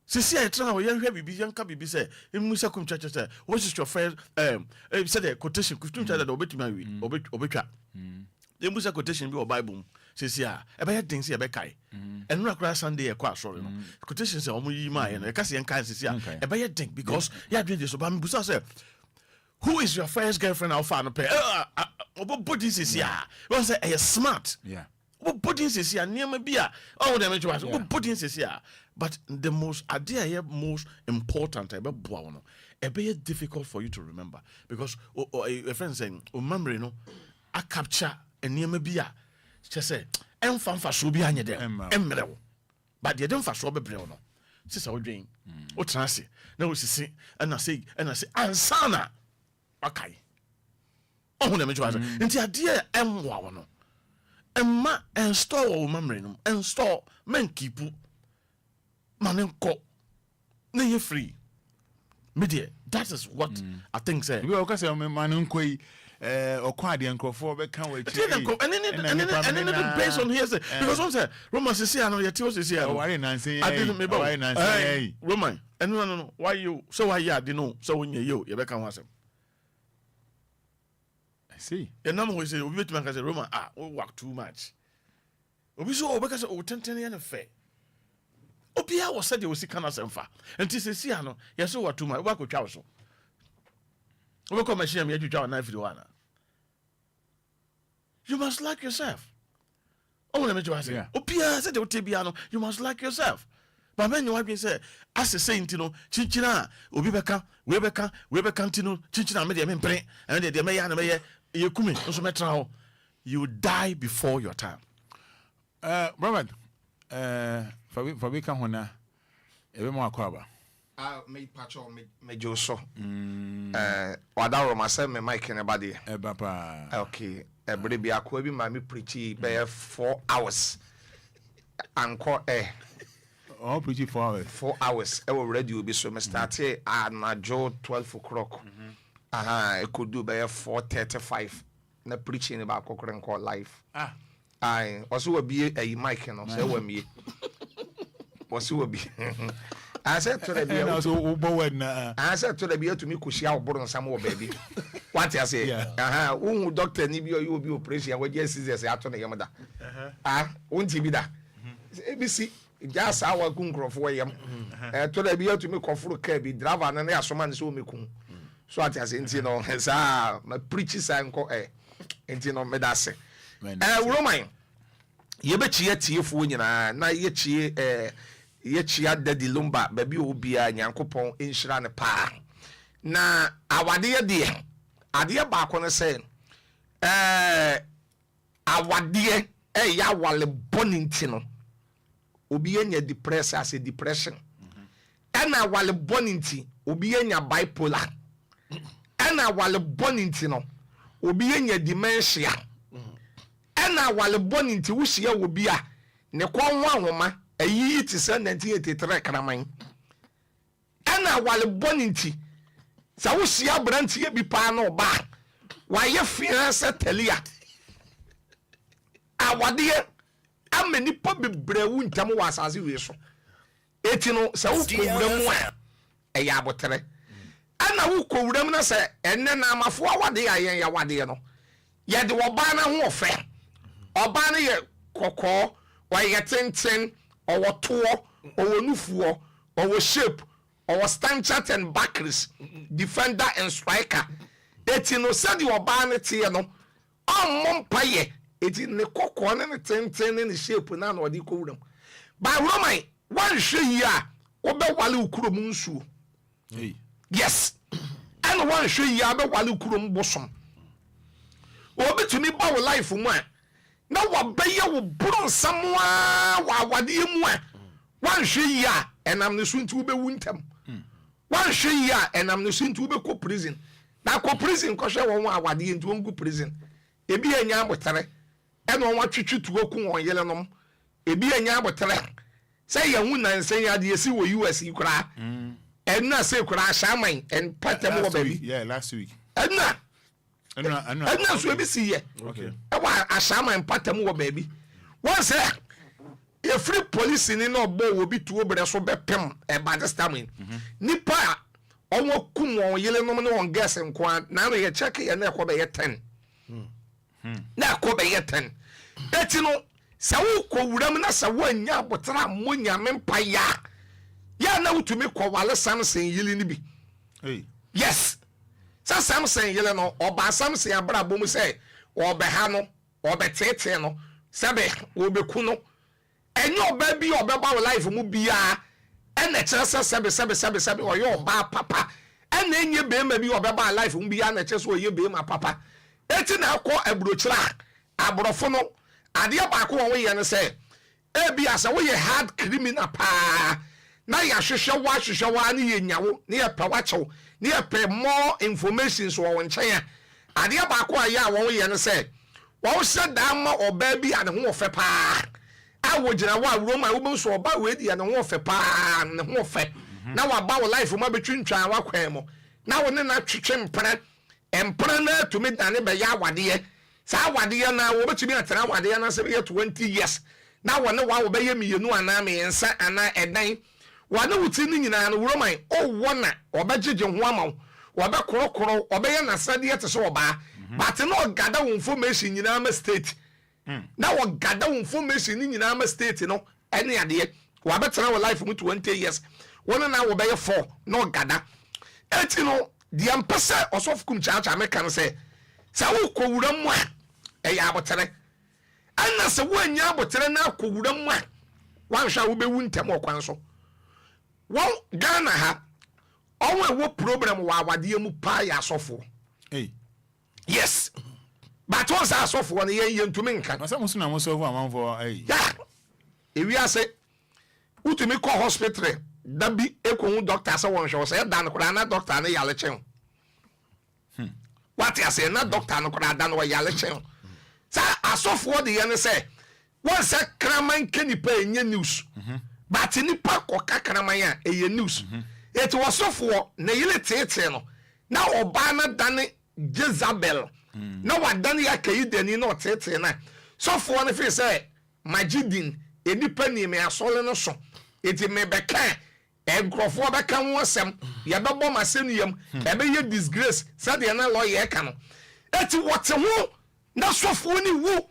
Sisi a etra wo yenhwe bibi yenka bibi say emu se kum church say what is your first say the quotation kutum church that obetuma wi obetwa. Emu se quotation bi o Bible sisi a ebe ye den se ebe kai. Enu akra Sunday e kwa sorry no. Quotation say omo yi ma ye no e ka se yenka sisi a ebe ye den because ya dwen dey so ba me busa say who is your first girlfriend alpha no pay body sisi a won say e smart. Yeah. Body sisi a niam bia oh dem twa so body sisi a but the most idea here most important ebe boa no ebe difficult for you to remember because a friend saying o memory no a capture niam bia she say emfa so bi anye dem emrewo but they don't so be breo no sisa odwen o transe na o sisi na say ansana akai oh dem twa so nti idea emwa no emma and store memory no and store men keep Manenko. Na you free. Media. That is what I think say. You okay say Manenko Okwadi and Crawford be can wait. And then based on here say because one say Roman say no your teos say why Nancy. I didn't me Hey Roman. And no. Why you so why you know so when you be can was. I see. And now we say we bet man say Roman we work too much. Obi so because o 10 years fair. Obia was said you see kana semfa. Enti se si ano yes what too much. Wa ko twa so. We come machine me twa na fi one. You must like yourself. Oh, let me just say. Obia said you take biano. You must like yourself. But when you have say as a saint, you know, chinchina, obi beka, we beka tino, chinchina me dey mpre, and dey me ya na me ye kumi, so metra you die before your time. Robert, for we can hona, ebe mo akwaba. Me pacho me joso. Wada Roma say me mic in body. Papa. Okay. Every be akwa bi ma me preach be 4 hours. Anko Oh, preach 4 hours. 4 hours. I will radio be so me start na jo 12 o'clock. E could do be 4:35. Na preaching about kokren call live. Aye, also will be a mic no say we me. Also will be. I said to the be I said to the be to me kushia oboron samo baby. What you say? Who doctor ni bi you be operation we just scissors ato na yamda. Won't be da. ABC just our kun crofo yam. To the be to me kofuru car bi driver na asoma ne so me kun. So what you say nti no sa my preach sign ko nti no me da se. Roman ye be chie tiefo nyina na ye chie ye chia daddy Lumba baby Obia nyankopon inhira ne pa na awade de ade ba ko ne se awade ya wale boninti no obi enya depress as a depression na wale boninti obi enya bipolar na wale boninti no obi enya dementia na wale boninti wo hia obi a ne kon wanwoma ayi ti se 1983 kraman ana wale boninti sa wo hia brantie bi pa na oba wa ye fiance telia awade amani po bebrewu ntam wa asase we so eti no sa wo kowuram a ya abotere ana wo kowuram na se enne na amafo awade ayen ya wade no ye de oba na ho ofe oba na ye kokko wa ye tenten owo towo owo nufuo owo shape owo stanchat and backers defender and striker eti no said the oba na tie no omompaye eti ne kokko na ne tenten ne shape na na odi kowuram ba Roman wan hwe yi a wo be wale ukurom nsuo yes and wan hwe yi a be wale ukurom bosom obi tumi ba wo life mu a na wabeye wo buru samwa wa wade mu a wan hwe yi a enam ne sunti wo be wuntam wan hwe yi a enam ne sunti wo be ko prison na ko prison ko hwe won awade nti won ku prison ebi anya abotere ena won twetwetuo ku won yele nom ebi anya abotere say ya hu nan say ya de esi wo US ikura enna say ikura shaman en patem wo baby last week enna so ebi si ye okay e wa ashama empatam wo baby one say e free police ni no bo wo bi tuo bre so bepem e bad stamin nipa onwo kum won yele no ne won gas nko na no ye check ye na ko be ye 10 na ko be ye 10 eti no sa wo ko wuram na sa wo anya abotra mo nyame mpa ya na wutumi ko wale Samson yili ni bi yes sa Samson yele no oba Samson abra bom say obeha no obetete no sebe obeku no enyo oba bi obeba life mu bia ene kire sebe oyo oba papa ene enye be ma bi obeba life mu bia na kire so oye be ma papa eti na akọ abrochira abrofo no ade ba ko won ye ne say e bi asa wo ye hard criminal pa na ya hwehwe wa ne ye nyawo ne ye pa wachew ne ye pa more information so won nchen ade ba ko aya won ye ne say wo hye da ma oba bi ane ho ofe pa saa wo gina wa Roma wo be so oba we dia ne ho fe pa ne ho fe na wa ba wo life ma betwintwan wa kwan mo na wo ne na twetwe empre na to me dane be ya wade saa wade na wo betumi atena wade na se be 20 years na wo ne wa wo be ye mienu ana me ensa ana edan wa ne wuti ni nyina no Roma o wona obegege ho ama wo be korokoro obeye na sade te so oba but no gada wo information nyina ma state na wo gada wo information ni nyina ma state no ene ade wa betena wo life mu 20 years wona na wo be ye 4 no gada eti no dia mpese osofukum chacha meka no se wo kowura mu a eya abotere ana se wo anya abotere na kowura mu a wanhwa wo be wu ntem okwan so wo Ghana ha onwe wo problem wa awade mu pa ya asofo yes but once asofo no ye ntumi nka na se musu na musofo amanfo ya ewi ase utumi ko hospital dabi ekonu doctor say won hwe say dan kura na doctor na yale chen what you say na doctor no kura dan wa yale chen sa asofo de ye ne say won say kraman kenipa enye news but nipa ko kakraman ya eye news it was sofo na yele tete no na oba na dan Jezabel na wa dan ya kayi dani na tete na sofo ne fi say magidin enipa ni me asole no so eti me beka enkrofo beka ho asem ye bebo masenuyam ebe ye disgrace said ye na lawyer ka no eti wote ho na sofo ni wu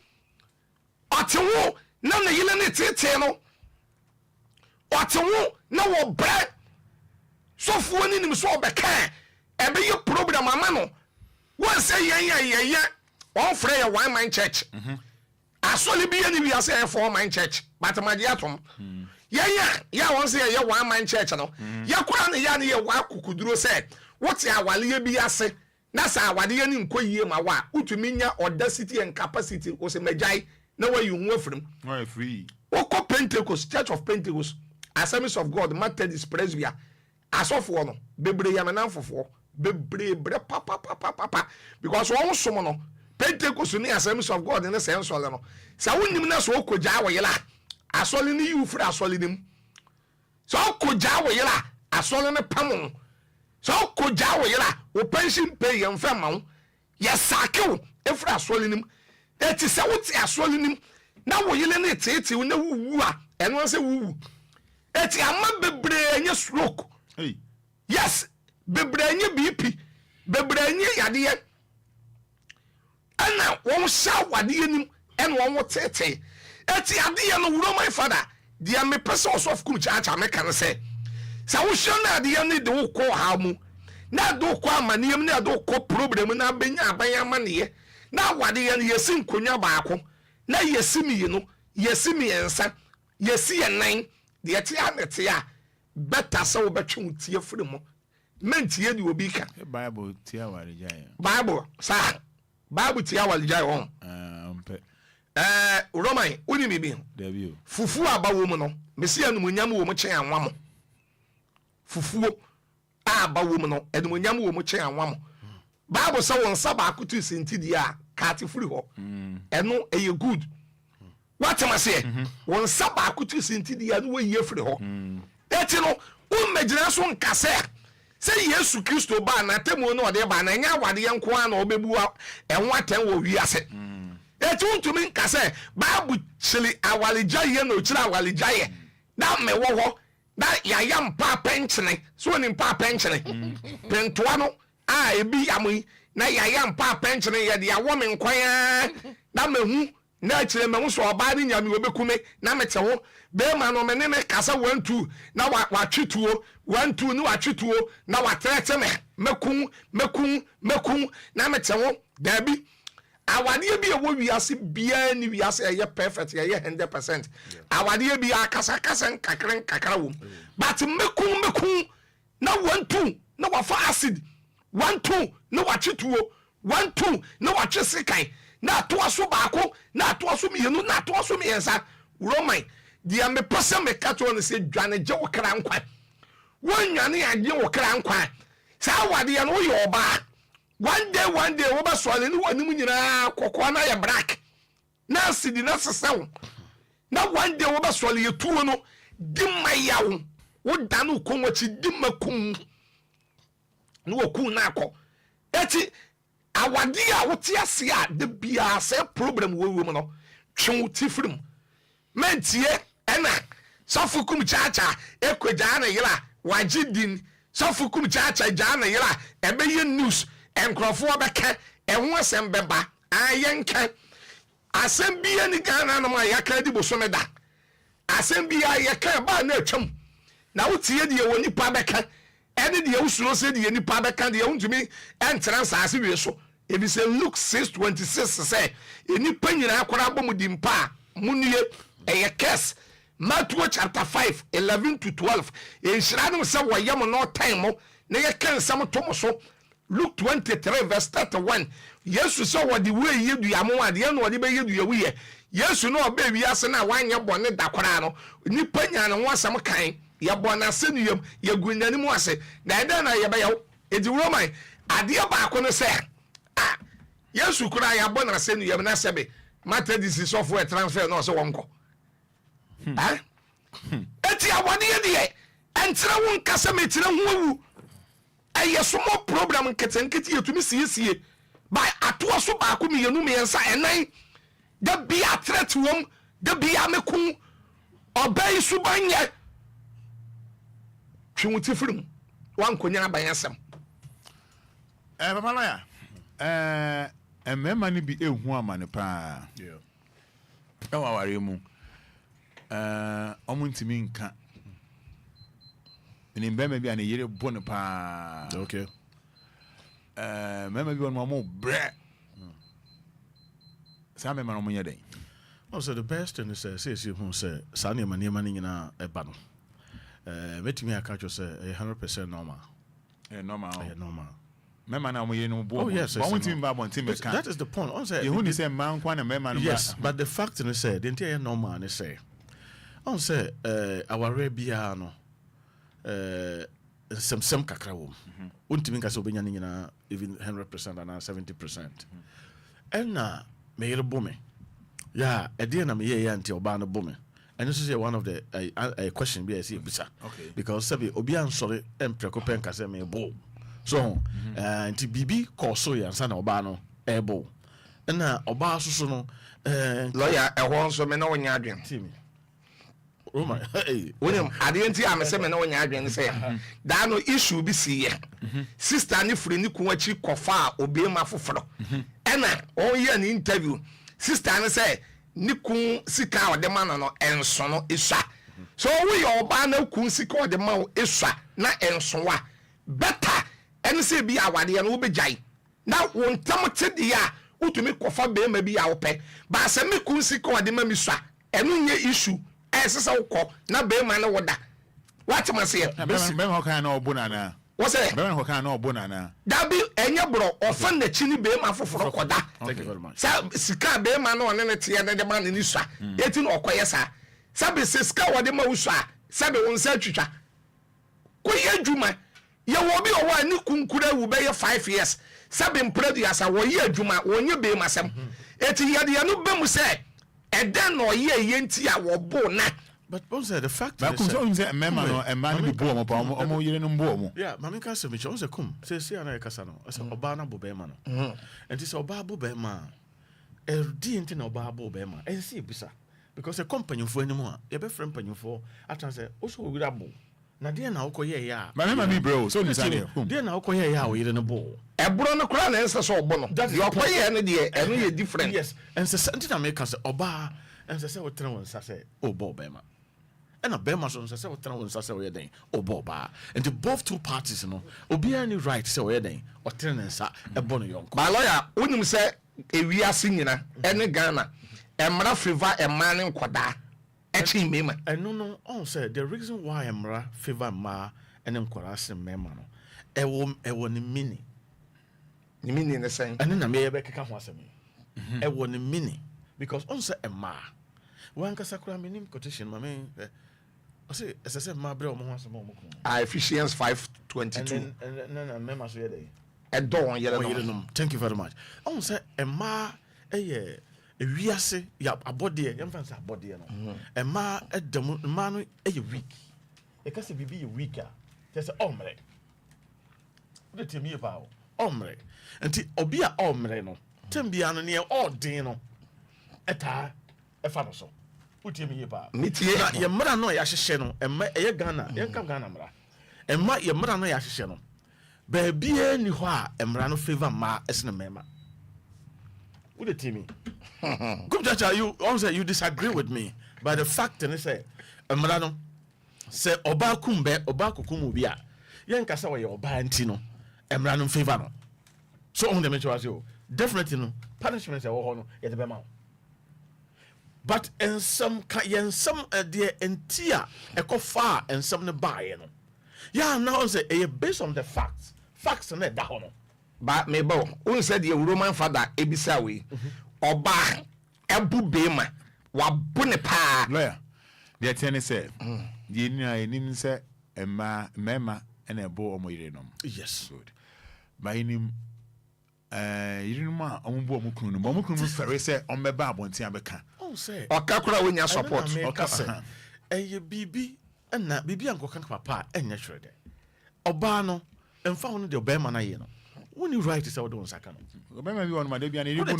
ote ho na na yele ne tete no ote ho na wo bra sofo ni nim so beka ebe ye program ama no won say ye on frey ye one man church asole bi ye ni wi ase for man church but maji atom ya won say ye one man church no ya kura ne ya ne ye wa kukuduro say what ya wale bi ase na sa awade ye ni nkoyie ma wa utumi nya audacity and capacity o se majai na wa yu hu afrim no free o ko Pentecost Church of Pentecost Assemblies of God Methodist Presbyterian asofo no bebre ya menanfofo bebre papa because won so no Pentecost ni Assemblies of God ni sense ole no sa wonim na so okoja wo yela asole ni yu fra asole nim so okoja wo yela asole ne pam so okoja wo yela o pension pay yem fa ma wo ya sakew efra asole nim eti se wuti asole nim na wo yele ne tete wo na wuwu a eno se wuwu eti ama bebre nye stroke yes bebre nye BP bebre nye yade ana won sha wade nim en won wo tete eti ade ye no wuro my father dia me person of kum chacha me kan say sa wo hwe na ade ye ne de wo ko ha mu na do ko amaniem na do ko problem na benya aban amane na wade ye no yesi nkonya baako na yesi mi no yesi mi ensa yesi ye nan de ti anete a better so wo betwe tie firi mo mentie di obi ka Bible tia walijaya Bible sa Bible tia walijaya on mpe Roman uni bibi David fufu abawo mu no mesi anumunyam wo mu chen anwa mo fufu abawo mu no anumunyam wo mu chen anwa mo Bible say won saba akutu sentidi a kati furi ho eno eye good what am I say won saba akutu sentidi a no we ye furi ho eti no ummegyina so nkase say Yesu Kristo ba na temu no de ba na nya wade yenko an obebu enwa ten wo wiase eti untumi nkase Bible chili awalijaye no chira awalijaye na me wo ho na yayam pa penchene so ni pa penchene pentoa no a ebi amui na yayam pa penchene ye de awo me nkwan na mehu na chire mehu so oba ni nyame obekume na mete ho be ma no me ne me kasa 1-2 na wa twetuo 1-2 ni wa twetuo na wa trete me mekun na mete ho dabi awade bi ewo wiase bia ni wiase eye perfect eye 100% awade bi akasa kakra wo but mekun na 1-2 na wa fa acid 1-2 na wa twetuo 1-2 na wa twesikan na to aso baako na to aso mienu na to aso miensa Roman dia me pese me kato ne se dwane je wo kra nkwa wonwane age wo kra nkwa sa wade ya no yo oba one day wo ba so ale ni wanim nyina kokko na ya black na sidi na sesew na one day wo ba sɔle ye tuo no di ma yawo wo da no ko wachi di ma kum no wo ku na akɔ eti awade a wo te ase a de bia se problem wo wo mu no twe ti firim mentie ɛna safukum chacha ekwaja na yira wagidin safukum chacha ja na yira ebeye news enkrofo bɛka ɛho asɛm bɛba ayenka asɛm bia ni Ghana no ma yaka di bosome da asɛm bia yaka ba na atwam na wotie de woni pa bɛka ɛne de usuro se de nipa bɛka de wontumi ɛntra nsase wie so ebi se Luke 6:26 say enipa nyina akora bɔ mu di mpa munue ɛyɛ curse Matthew chapter 5:11-12 enhyira no se wɔyam no time mo na yɛ kan nsɛm to mo so Luke 23:31 Yesu se wɔde we yedua mo ade no wɔde be yedua wiye Yesu no ɔba wiase na wanyɛ bɔne da kora no nipa nya no ho asɛm kan yɛ bɔna asɛnuyam yɛ gunyani mu ase na ɛda na yɛ bɛyɛ edi Roman adeɛ baako no sɛ Yesu kura ya bɔna asɛnuyam na sɛbe Methodist software transfer no so wonko eti awade ye de entra won kasa metira ho awu eye somo problem nketenkete yetumi siesie by atoa so ba ko miyenu miensa enan da bia threat wom da bia meku obey subanye twuti firim wan konya abayasem baba lawyer emema ni bi ehu amane pa ewa ware mu omuntimi nka ni mbema bi ane yere bone pa okay mema bi won mo bre sa mema no munye den so the best thing is say who say sa ne mani nyina eba no metimi aka cho say 100% normal normal mema na mo yere no bo yes but won timi ba bon timi ka that is the point on say you say man kwa na mema no yes but the fact is say the entire normal ne say on say our rebia no some kakra wom untimi nka se obenya nyina even 100% and 70% na me yere bome yeah ede na me ye anti oba no bome and this is one of the a question be say bisa because sabi obi ansore empreko pen ka se me bo so anti bibi koso ya nsa na oba no ebo na oba soso no lawyer ehwo nso me na wonya adwen timi Roma, hey, William, I didn't see I'm a semen on your say. That no issue be see. Sister ni free ni kuwachi kofa obema fufro. Ena, all year an interview. Sister ni say, ni kun sika o de man no enso no isha. So we oba na kun sika o de man isha na enso wa. Better, any say be awade no be jai. Now won tamote dia, utumi kofa be ma bi a ope. Ba se me kun sika o de man isha. Enu nye issue. Esesa ukọ na be ma na woda what ma say be ma hokan na obuna na wo say be ma hokan na obuna na da bi enye bro ofa na chi ni be ma foforo koda thank you very much sa sika be ma na one ne tie na de ma ni sua eti na okoye sa be sika wo de ma usua sa be wonsa twitwa ko ye djuma ye wo bi owa ni kunkura wu be ye 5 years sa be mpradu ya sa wo ye djuma wo nye be ma sem eti ye de no be mu say eden no ye nti a wo bo na but also the fact that you say mema no emma ni bo mo pa omo yire no bo mo yeah mami ka se me cho se kum se ana kasa no se oba na bo be ma no enti se oba bo be ma di enti na oba bo be ma e se bisa because a company fo animu a ye be friend panyufo atan se o so wira bo na de na okoye ya mama mi bro so ni say de na okoye ya o yire no bo ebro no kura na ense so obo no you okoye ne de eno ye different yes and se enti na make say oba and se we tena won sa say o bo be ma and a be ma so se we tena won sa say we den o bo ba and the both two parties no obi any right say we den o tena nsa e bo no yonko my lawyer unim say ewiase nyina ene Ghana emra favor emane nkoda echi mema no on say the reason why emra favor ma ene nkwara se mema no ewo ni mini ne say ene na me ye be keka ho asemi ewo ni mini because on say emma wan ka sakura minim quotation ma me I say ss ma bre o mo ho asemi o mo ko Ephesians 5:22 and mema so ye dey edon yele no thank you very much on say emma wiase ya abode yɛmfa abode no ɛma ɛdam ma no ɛyɛ weak ɛkasa bibi yɛ weak a kyerɛ sɛ ɔmmerɛ wode temi yɛ paa ɔmmerɛ nti obi a ɔmmerɛ no tembia no neɛ ɔden no ɛtaa ɛfa no so wote mi yɛ paa metie na yɛ mmara no a yɛahyehyɛ no ɛma ɛyɛ Ghana yɛnka Ghana mmara ɛma yɛ mmara no yɛahyehyɛ no baabiara ni hɔ a mmara no favor mmaa ɛsene mmarima wote temi Kum Chacha, you disagree with me, but the fact is say, Emrano say Oba kumbe Oba kukumu bia. Yen kasa wa Oba antino. Emrano favor no. So on the mention you definitely no punishment say no yet be ma. But in some dear entia eko far and some ne buy no. Yeah, now say based on the facts. Facts na da ho no. But me bo, un said the Roman Fada ebisa we. Oba ebu bema wabu ne pa lawyer the attorney said the nim say mema and ebo omoyire nom yes good by him yirinuma ombo omukunu no omukunu fere say ombeba abonti abeka oh say okakura we nya support okase eye bibi na bibi ankoka papa enya hwere de oba no emfa ho no de obema na ye no when you write say we don saka no obema bi won ma de bia na iribu no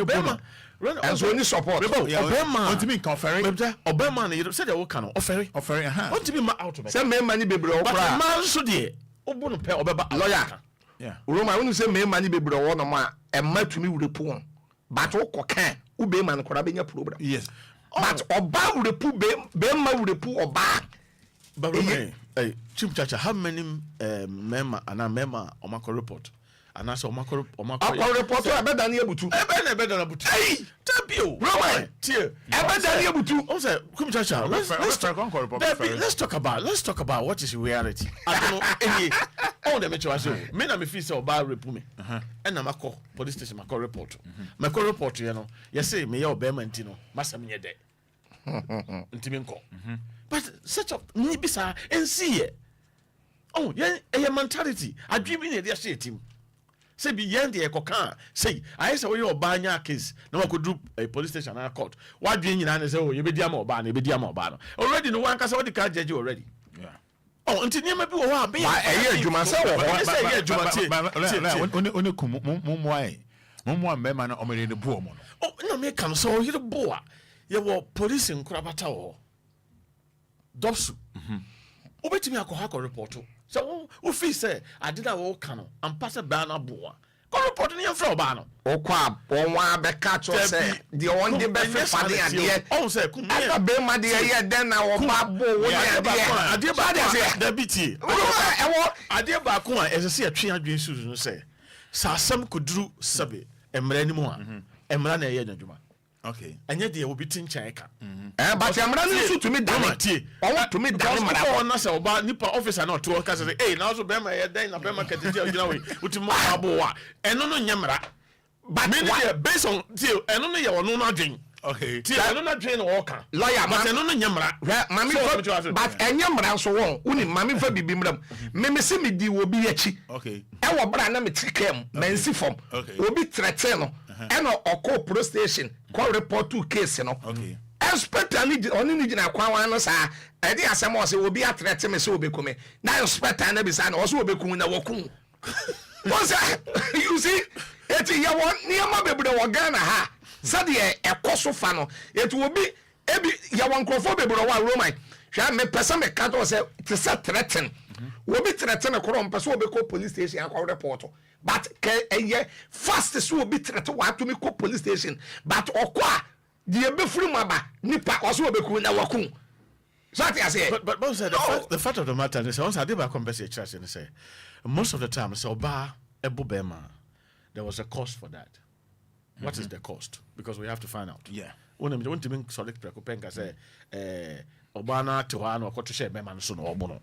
obema and so any support obema ontimi confere obema na you say they will can offer aha ontimi ma out say me mani bebre okra but man so de obo no pe obeba lawyer yeah Roma when you say me mani bebre wo no ma e matumi wurepu but wokoka ube man kora benya program yes but oba wurepu be ma wurepu oba but hey Chim Chacha, how many member omako report and also omako report ebe dan ebutu ebe dan ebutu hey tabio Roman tie ebe dan ebutu o say Chim Chacha, let's talk about what is reality I don't know any all the metro as me na me feel say oba repu me and na mako police station mako report mako report you know you say me ya obema ntino masam nye de ntimi nko but such a nibisa and see it. Oh, yeah, a mentality. I dream in the shit team. Say be yen the cocan. Say, I saw your banya case. No one could do a police station and a court. What do you say? Oh, you be diamo ban, you be diamo ban. Already no one can say what the can't judge you already. Yeah. Oh, until you may be a be a year, you must say, Mumma, Omeri the Boom. Oh, no, make come so you the boa. You were police in Krabata. Dosu. Obetimi akoha report. So o fi say adida wo kano ampasa ba na boa. Ko report ni enfra oba no. Okwa onwa be catch us say the one dey be fade ade. Oh say kum me. Aka be ma de ye den na wo ba bo wo ya ade ba da biti. Ade ba ko a ese atwe adwen su no say. Sa asam koduru sabe emra ni mu a. Emra na ye adwuma. Okay. Anya de wo bitin chan ka. But emra no su to me dan. Owo to me dan mara. Ko na say oba nipa officer na to ka say eh na so be ma ye dan na be ma ka tiji agina we. Uti mo abo wa. Eno no nyamra. But me dey based on eno no ye wono no adwen. Okay. Eno no adwen no wo ka. Lawyer but eno no nyamra. Mami but enyamra so won. Uni mami fa bibi mram. Me se me di wo bi achi. Okay. E wo bra na me tikem. Mensi form. Obi threaten no. And or police station call report to case no okay inspector oni ni gina kwan no sa e dey asem o say obi atrete me say obeku me na inspector na be say na o say obeku na woku what's you see eti ya won niam bebre wo Ghana ha say de ekoso fa no eti obi ebi ya won krofo bebre wo Roman hwa me pesa me ka to say to say threaten obi threaten me kro mpesa obeku police station call report but eye fast so be threat wa to me call police station but okwa the ebefuru maba nipa oso obeku na waku so I say but the fact of the matter is once I did back compensate church and say most of the time so ba ebubema there was a cost for that. What is the cost? Because we have to find out. Yeah. When I'm to mean solid precopenka say obana to one or to share bema so no obono.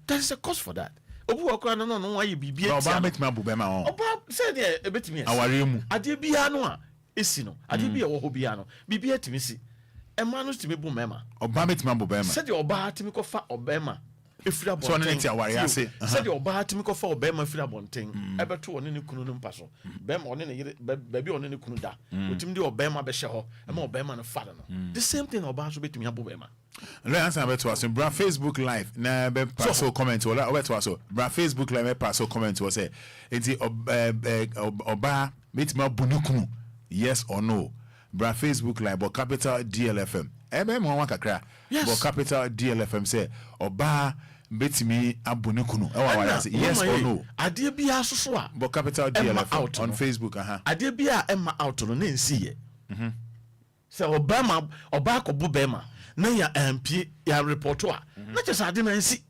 There is a cost for that. Obu okra no why you be oba metima bubema on oba say there e betimi awaremu ade bia no a esi no ade bia wo ho bia no bibia timi si e ma no timi bu mema oba metima bubema say the oba timi ko fa obema efira so ne ti aware ase said your ba timi ko fa obema fira bonten ebeto one ne kunu no mpaso bema one ne yire baby one ne kunu da otimi de obema be hye ho e ma obema no fada no the same thing oba so betimi abo bema le answer beto aso bra Facebook live na be pass comment wala beto aso bra Facebook live be pass comment was say enti oba betimi abunu kunu yes or no bra Facebook live but capital DLFM ebe mo wa kakra but capital DLFM say oba betimi abunu kunu e wa wa say yes or no ade bia soso a but capital DLFM on Facebook ade bia emma out no na nsi ye say obama oba ko bu bema na ya MP ya report a na chese ade na nsi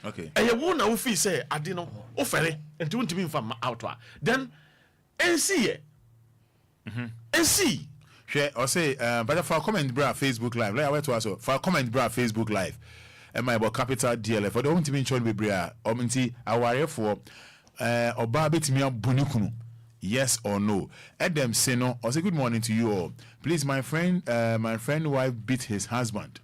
okay eye wo na wo fi say ade no wo fere enti wo ntimi mfa out a then nsi ye nsi or say but for comment bra Facebook live like I went to also for comment bra Facebook live am I about capital DLF for don't mean chon be bra or minti aware for oba betimi abunu kunu yes or no Adam say no or say good morning to you all please my friend wife beat his husband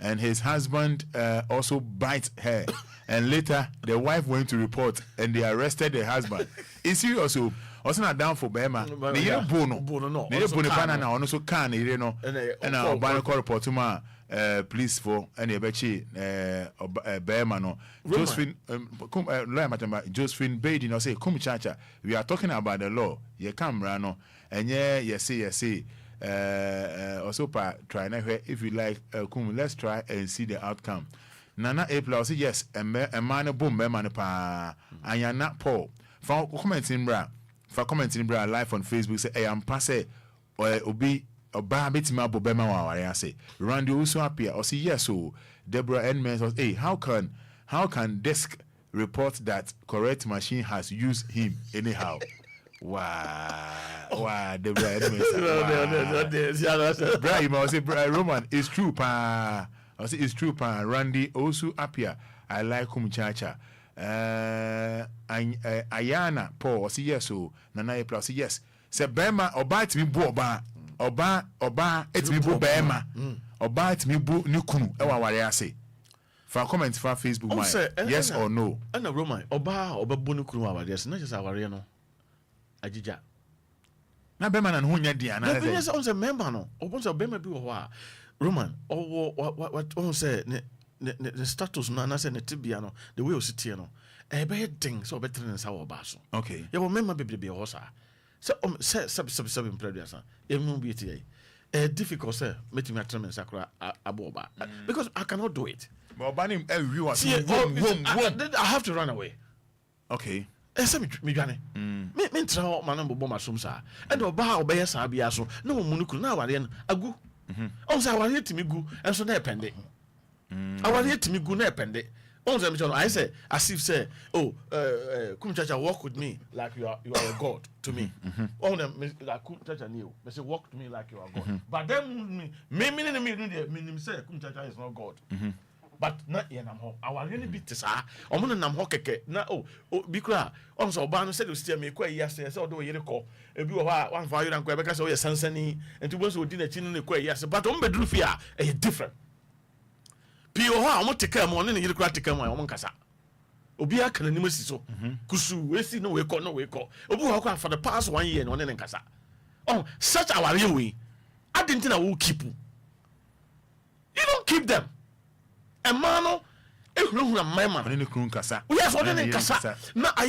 and his husband also bite her and later the wife went to report and they arrested the husband is serious also not down for Bema. The year bono. The year bono pana na ono so can ire no. And now Obama call report to ma police for any bechi Bema no. Josephine Josephine Bade no say come chacha. We are talking about the law. Ye camera no. And you say also try na if you like come let's try and see the outcome. Nana April say yes a man boom Bema pa Ayana Paul. For commenting bra. For commenting bra live on Facebook say I am passe obi oba betimi abobema wa ware say Randy also happy or say yes so Deborah Edmonds was hey how can desk report that correct machine has used him anyhow wow Deborah Edmonds bra you must say Roman it's true pa I say it's true pa Randy also happy I like chacha Ayana Paul say yes so Nana plus yes say Bema oba timi bu oba etimi bu Bema oba timi bu ni kunu e wa ware ase for comment for Facebook my yes or no and Roman oba bu ni kunu wa ware ase na just aware no agija na Bema na ho nya dia na yes on say member no obo say Bema bi wo ho a Roman what on say the status no na say ne tibia no the way o sitie no e be ding so better than saw baso okay ya wo member bebrebe ho sa say sub imprediasa e mu bi tie difficult say metimi atrem sakura aboba because I cannot do it but obanim every was I have to run away okay say me dwane me ntra ho man bo masom sa and oba obeye sa bia so na wo munuku na aware no agu on say aware timi gu enso na epende aware timi gu na epende on say I say as if say come chacha walk with me like you are a god to me on them like come chacha new me say walk to me like you are god but then me say come chacha is not god but na ye nam ho aware ni bit sa omo na nam ho keke na bikura on so oba no say do steer me kwa yi ase say odo yire ko ebi wo ha wan fa yira nko e be ka say o ye sansani enti bo so odi na chi no ne kwa yi ase but on bedru fi a e different pio ho a mo teka mo ne yire kura teka mo a mo nkasa obi aka na nim asi so kusu we si no we ko obi ho kwa for the past 1 year no ne nkasa such aware we I didn't know who keep you don't keep them a man ehunu mama ne krun kasa yes one ne kasa na I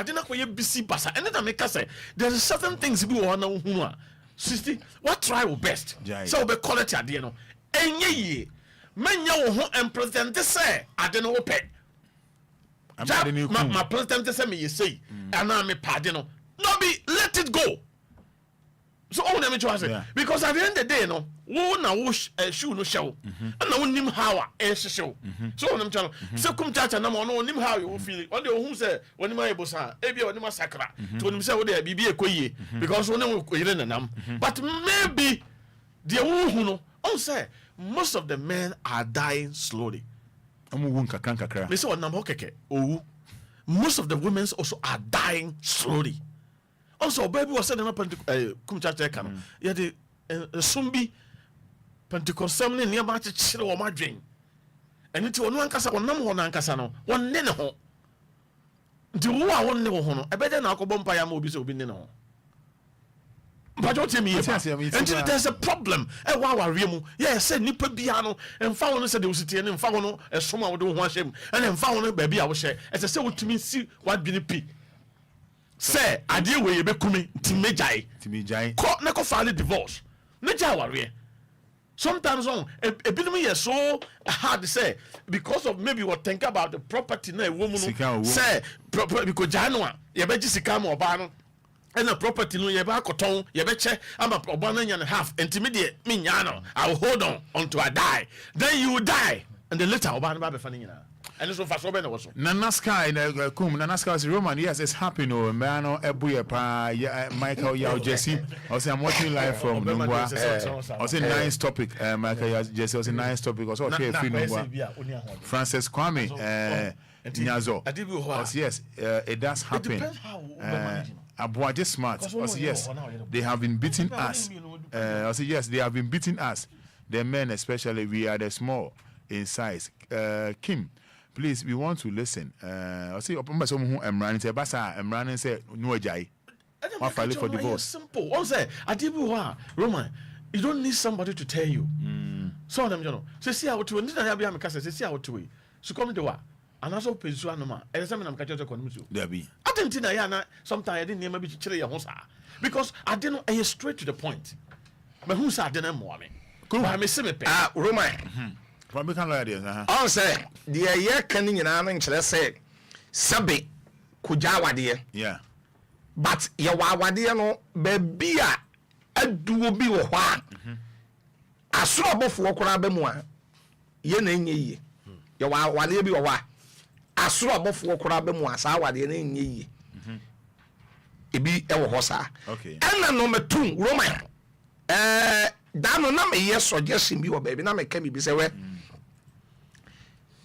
didn't know busy basa and then make say there is certain things we want na hunu a sister what try your best so be quality ade no enye ye menya wo ho and president say ade no wo pe my president say me you say and na me pardon no be let it go so all them say because at the end of the day no wo na wo shoe no show and na nim how show so all them channel so come chacha na mo no nim how you feel on the who say when my bosa e bia oni masakra to nim say wo dey bibia ekoyie because one wo yire nanam but maybe the who no on say most of the men are dying slowly me say on nam hokeke most of the women also are dying slowly. Also, baby was said in a Kumchacha can. Yet the Sumbi Pentecostal near March or my dream. ɛno nti ɔno ankasa ɔnam hɔ no ankasa no wɔnne ne ho nti wo a wɔnne wo ho no ɛbɛdɛ na akɔbɔ mpa yɛ ama obi sɛ obi nne ne ho mpakyɛ wotie me yie pa nti there's a problem ɛwɔ awareɛ mu yɛ sɛ nnipa biara no ɛmfa wo no sɛ de wositeɛ no mfa wo no ɛsom a wode wo ho ahyɛ mu ɛne mfa wo no baabi a wohyɛ ɛsɛ sɛ wotumi si wadwene pi sɛ adeɛ wei yɛbɛkumi nti megyae kɔ na kɔfaale divorce ne gya awareɛ sometimes ebinom yɛ so hard say because of maybe what think about the property na ewo mu no say because gya no a yɛbɛgye sika ma ɔbaa no ɛna property no yɛbɛ akɔtɔn yɛbɛkyɛ ama ɔbaa no nya no half intimidate me nya no I will hold on until I die then you will die and then later ɔbaa no ba bɛfa no nyinaa and so fast over was Nana Sky Nana Sky is Roman. Yes, it's happening. Oh, man, Ebuya Pa, Michael Yao Jesse. I say I'm watching live from Lumba. I say nice topic. Michael Yao Jesse was a nice topic. Also, okay, Francis Kwame Nyazo. Yes, it does happen. Abua just smart. Yes, they have been beating us. I say yes, they have been beating us. The men, especially, we are the small in size. Kim. Please, we want to listen. I say, open my son who am running. Say, Basa, I'm running. Say, no, Jai. What file for divorce? Simple. One say, Adibu, Roman. You don't need somebody to tell you. So them, you know. Say, see how to. This I have a case. Say, see how to. So come to what? And also pay so anoma. And some I'm catching to convince you. There be. I didn't think I sometimes I didn't maybe chile your house because I didn't. I straight to the point. But who said I didn't want me? I may see me. Roman. Probably can lie there. On say the year canning and I shall say Sabi Kujawadia. Yeah. But Yawadiano Bebia a duo be or one. I saw both walk around Bemoa. Yen ye. Yawadi be or what? I saw both walk around Bemoa, Sawadi and ye. It be our hosa. Okay. And number 2, Roman. Dano na me yes suggestion bi o baby na me ka bi say we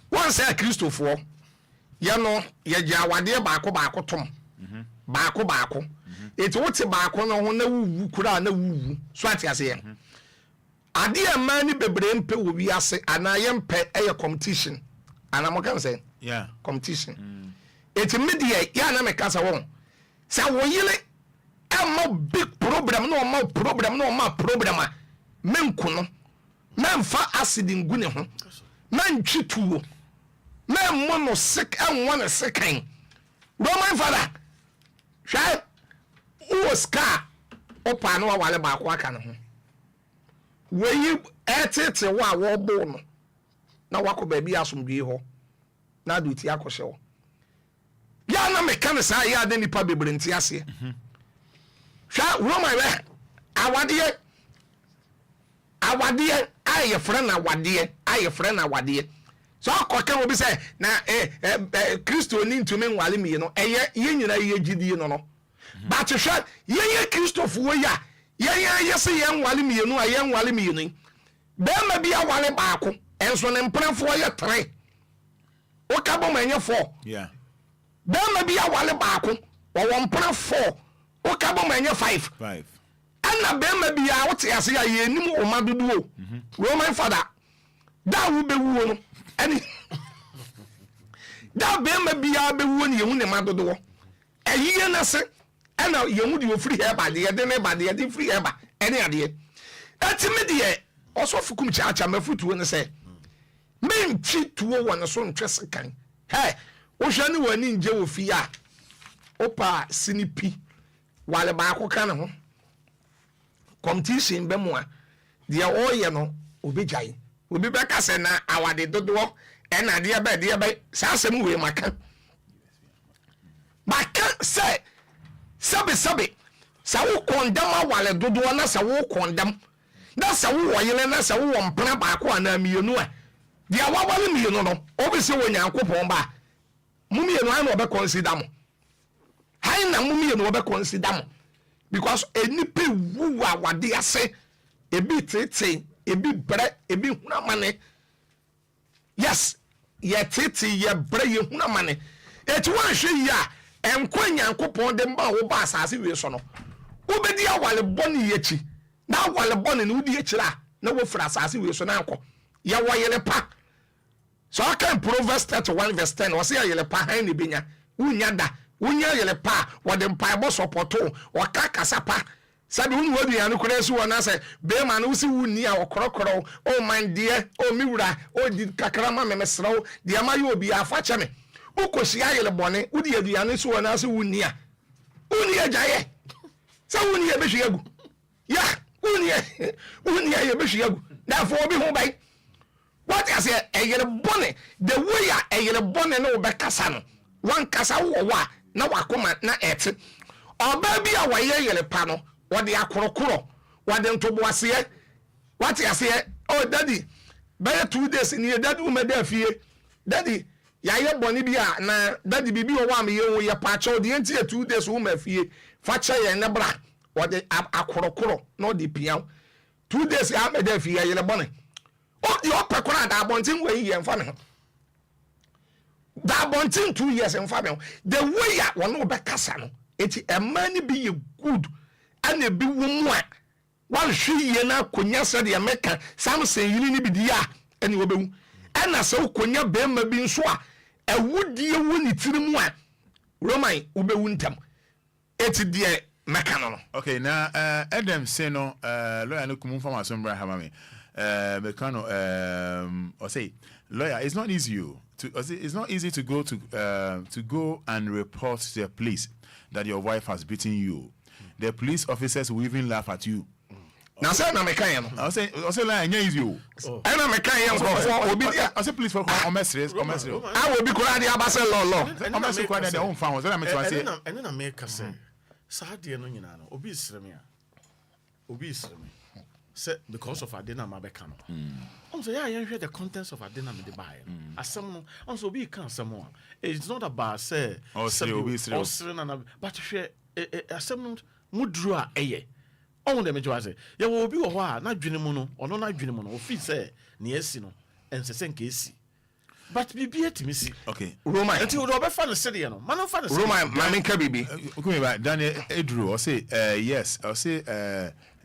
one say Christopher ye no ye gya wade baako tom baako eti wote baako no ho na wuwu kura na wuwu so ate ase ye ade e man ni bebre mpe wo wi ase ana ye mpe eye competition ana mo kan say yeah competition eti media ya na me kasa won say wo yile e big problem no ma problem menkuno memfa acid ngu ne ho mantwi tuo memmo no sick enwo ne sikan Roman Fada hwa o ska opa no wale ba ko aka ne ho weyi etete wo bo no na wako ba bi asomdwe ho na do ti akɔhye wo ya na meka ne sa ya de nipa bebre nti ase hwa Roman we awade aye friend na wade so akoka obi say na Kristo ni ntumi nwale mi no eye nyina ye gidie no but hwe ye Kristofo wo ya ye se ye nwale mi no aye nwale mi no be ma bi awale baako enso ne mprafo ye 3 o ka bo manye 4 yeah be ma bi awale baako wo mprafo o ka bo manye 5 ana bema bia wote ase ya yenim o madodo Roman Fada da wo bewuo no ani da bema bia bewuo ne yehu ne madodo ayiye na se ana yehu de ofri heba de de ne ba de free heba ene ade atime de osofu kum cha mafutuo ne se mentwi tuo wona so ntwese kan he wo hwa ne wani nje wo fi a opa sinipi wale ba akọ ne ho competition be mo a de oye no obejai obi be ka se na awade dodo e na de be sa asem we maka se sabe sa wo condemn awale dodo na sa wo condemn na sa wo yele na sa wo mpena ba ko ana mienu a de awawale mienu no obi se wo nyankopon ba mu mienu an no be consider mo hai na mu mienu be consider mo because enipe wu awade ase ebi tete ebi bre ebi hunamane yes ye tete ye bre ye hunamane eti wan hwe ya enkwa nyankopon de mba wo ba asase we so no obedi awale boni yechi na awale boni no di echira na wo fra asase we so na akọ ye wo yele pa So I can Proverbs 31 verse 10 or say yele pa han ni benya unya da unya yele pa wo de mpa bo sopoto o ka kasapa sabi unu wadu ya no kure su wona say be ma no si wuni a okorokoro o man de o miwura o di kakrama memesrawo de ama ye obi afa cheme ukosia yele bone udi aduane su wona say wuni a uni ajaye sa wuni e behwe agu ya uni e behwe agu na fo obi ho bai. What I say, a yellow bonnet, the way a yellow bonnet no becasano. One casa wa, no wakuma, na et. Or baby a way yellow panel, what the acrocuro, what them to boisier. What I say, oh, daddy, better 2 days in your dad woman there fear. Daddy, ya bonibia, na daddy bibi o wami yo ya pacho, the entire 2 days woman fear. Facha ya nebra, what the acrocuro, no the piano. 2 days I made there fear yellow bonnet. Oh, the upper corner that bonting way and family. That bonting 2 years and family. The way I want no back casano. It's a money be good and a be one. One she na kunya said the American, some say you need be dia and you will be. And I saw kunya bema being swa. A wood dear win it to the one. Romai ube winter. It's dear mechano. Okay, now Adam say no, lawyer no come from Asombra Hamami. Mekano, or say, lawyer, it's not easy it's not easy to go and report to the police that your wife has beaten you. The police officers will even laugh at you. Now say na mekano. I say like easy you. I na mekano for Obia. I say police for omesres. I will be kuradi abase law. Omesres kwa dey on fan. So na me to say. And na make say, Sadia no nyina no. Obi isreme. Say because of Adena Mabekano. Also, yeah, you hear the contents of Adena Medibai. As some also be can someone. It's not about say or but share a some mudra eye. On the major ya will be a while, not Junimono, or no not Junimono, or fee say, Niesino, and Sen Casey. But be to me see. Okay. Roma, until Robert Fan said, you know, man of Fan, Roma, Mammy Kabibi. Okay, but Daniel Edru, or say, yes, or say,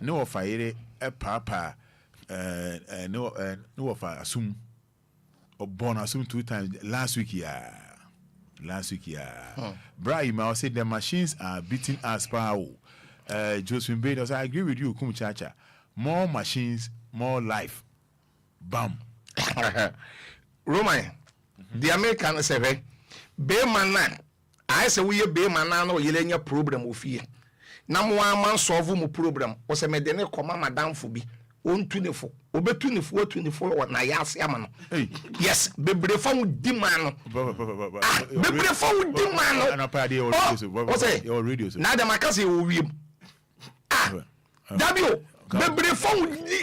no fire. A papa no of assume or born assume 2 times last week Brahim I said the machines are beating us power. Josephine Bader, I agree with you, Kumchacha. More machines, more life. Bam. Roman, the American say, Bayman, I say we be man no yelenya problem with you. Na mo man solve mo problem o se me de ne koma madam fo bi on tunefo obetunefo otunefo na ya ase ama no yes bebre fa wo di man no bebre fa wo di man no na pa de your radio na de makase wo wiem dabio bebre fa wo di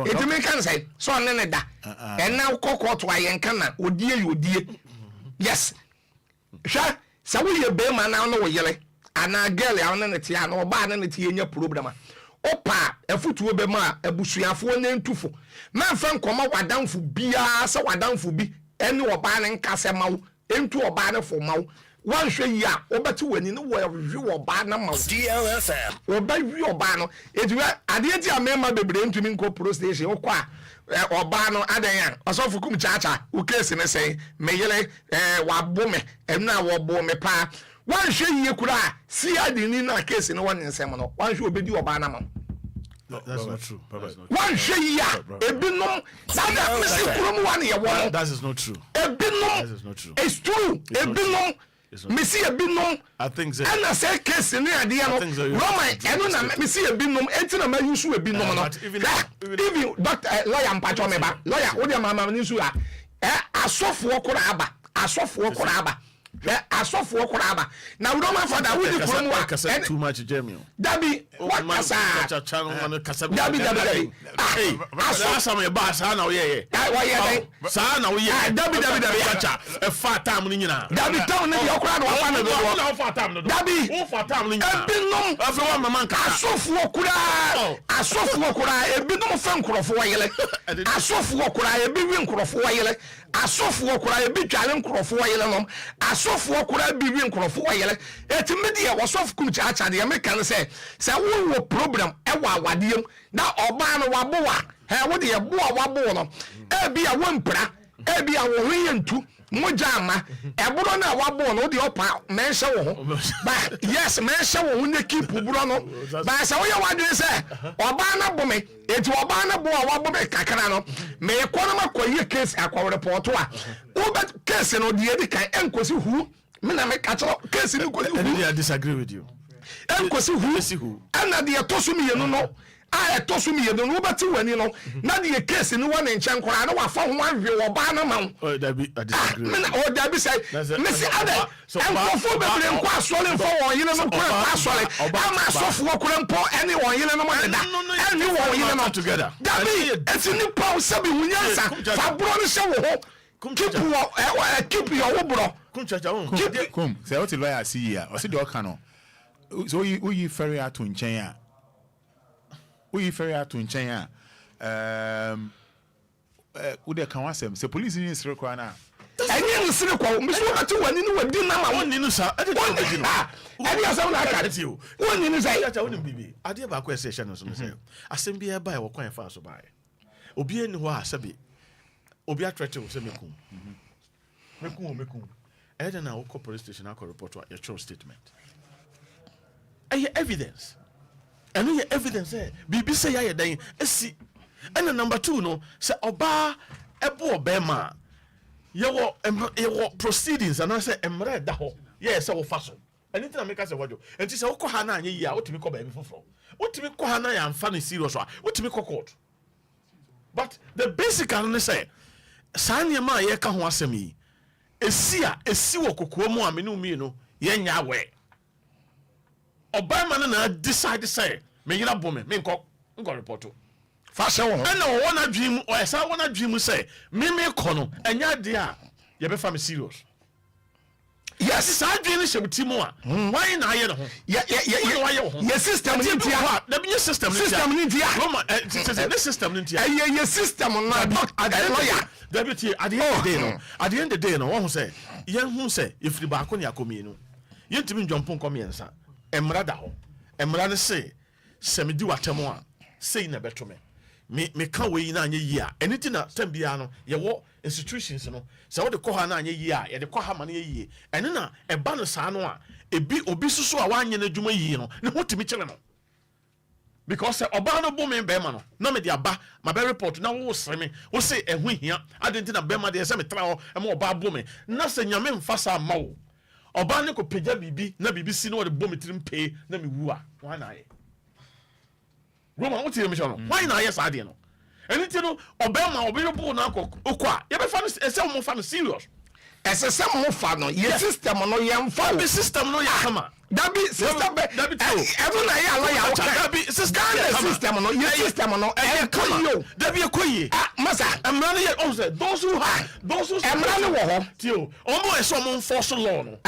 e de me kan say so ne da e na kokko to ayen kan na odie yes sha sa wo ye be man na no wo yele ana girl ya na neti ya na oba na neti enya problem opa efutuo be ma abusuafo na ntufo ma mfa nkoma wadanfo bia se wadanfo bi ene oba na nkase mawo entu oba na fo mawo wanhwe yi a obeti wani no wo oba na mawo DLFM oba wi oba no ediwa ade enti amema bebre ntumi nko pro station okwa oba no adan osofu kum chacha u case ne say meyele wabo me enu wo bo me pa one share ye kura see adini na case no one nsem no one share obedi oba na ma. That's not true. One share ya ebinom that missing from one ye one. That is not true. Ebinom. That is not true. It's true. Ebinom. Missy ebinom. I think so. And I say case ni ade no. Roma eno na missy ebinom enti na ma use ebinom no. Even doctor lawyer mpacho me ba. Lawyer wo de mama ni su a asofo okura aba. Asofo koraba na we don't want Fada we the from work too much Jamie Dabi what kasa Dabi hey asa me ba sa na we ye sa na we ye Dabi kacha e fa time ni nyina Dabi town ni okura na wa na do fa time no Dabi o fa time ni nyina ebinom afi wa mama nka asofo kura ebinom fa nkrofo wa yele asofo kura ebi wi nkrofo wa yele asofo kura ebi twale nkrofo wa yele nom asofo kura bi wi nkrofo wa yele etimedi ya wasof kum chacha de me kan say wo problem e wa awadiem na oba no waboa he wo de ye boa wabo no e bi ya wo mpra ebi a wo yentu moja ama eburo na wabo no de opa menhye wo ho ba yes menhye wo ho ne keep buro no ba sa wo ye wadwe se oba na bo me eti oba na bo a wabo me kakra no me ko na makoye case akwa report a wo be case no de edi kan enkosi hu me na me ka cho case ni ko hu I disagree with you enkosi hu ana de tosu mi yenu no a tosu mi yenu no beti wani no na de case ni wona nchen kora na wafa ho anwe wo ba na ma oh that be I disagree me na o da bi say me si ade enko bebre nko asole mfo won yile no kora asole ama asofo kora mpo ene won yile no mo da ene won yile no together that be eti ni pa sabi hunyansa fa bro no se wo ho keep your bro Come say what the lawyer see here o see the okano so you ferry out to nchen a we ferry out to nchen a we dey kan wasem say police ni sire kwa na enye ni sire kwa me so ati wani ni wadi na ma woni no sa ade to be no ade asem na aka ti o woni ni say acha woni bibi ade ba kwa se no so no say asem bi e ba e wo kwan fa so ba e obi ani ho a sabi obi atreche wo se mekum e dey na wo police station akọ report your true statement evidence and no evidence bibi say ya dan esi and number 2 no say oba ebo obema ye proceedings and I say emre da ho yes say wo fa so anything make us wajo enti say wo ko ha na anye yi a wotimi ko ba bi foforo wotimi ko ha na ya mfa ne serious a wotimi ko court but the basic and say sanye ma ye ka ho asem yi esi wo kokoa mu a me no mi no ye nya we Obama na decide say me yira bome me nko report fashion wo na wona dream o esa wona dream say me ko no enya de a ye be fa me serious yes sa dream she betimu a why na ye no ho ye system ni dia da bi system ni dia Roma the system ni dia ye system na lawyer da bi tie at the end of the day no won say ye hu say if ba ko ne akomi no ye ntimi ndwompo nkomiensa emra da ho emra ne se semedi watemo a sei na beto me ka we na anye yi a anything na tambia no ye wo institutions no se wo de ko ha na anye yi a ye de ko ha ma na ye yi ene na eba no sa no a ebi obi susu a wanye na dwuma yi no ne hotimi kire no because oba no bo me be ma no na me de aba ma be report na wo sere me wo se ehu hia adenti na be ma de se me tra ho e ma oba bo me na se nyame mfa sa ma wo oba ne ko peja bibi na bibi si no de bom tirim pe na me wu a wa na ye Roma what you mention why na ye sa de no anything no obema obi bo na akọ ye be fa no ese mo fa no serious ese se mo fa no ye system no ye mfa the system no ye kama dabi system be ever na ye ala ya dabi system no ye system no e kama dabi ekoyi masa emra no ye on say those who emra no wo ho tio omo e so mo enforce law no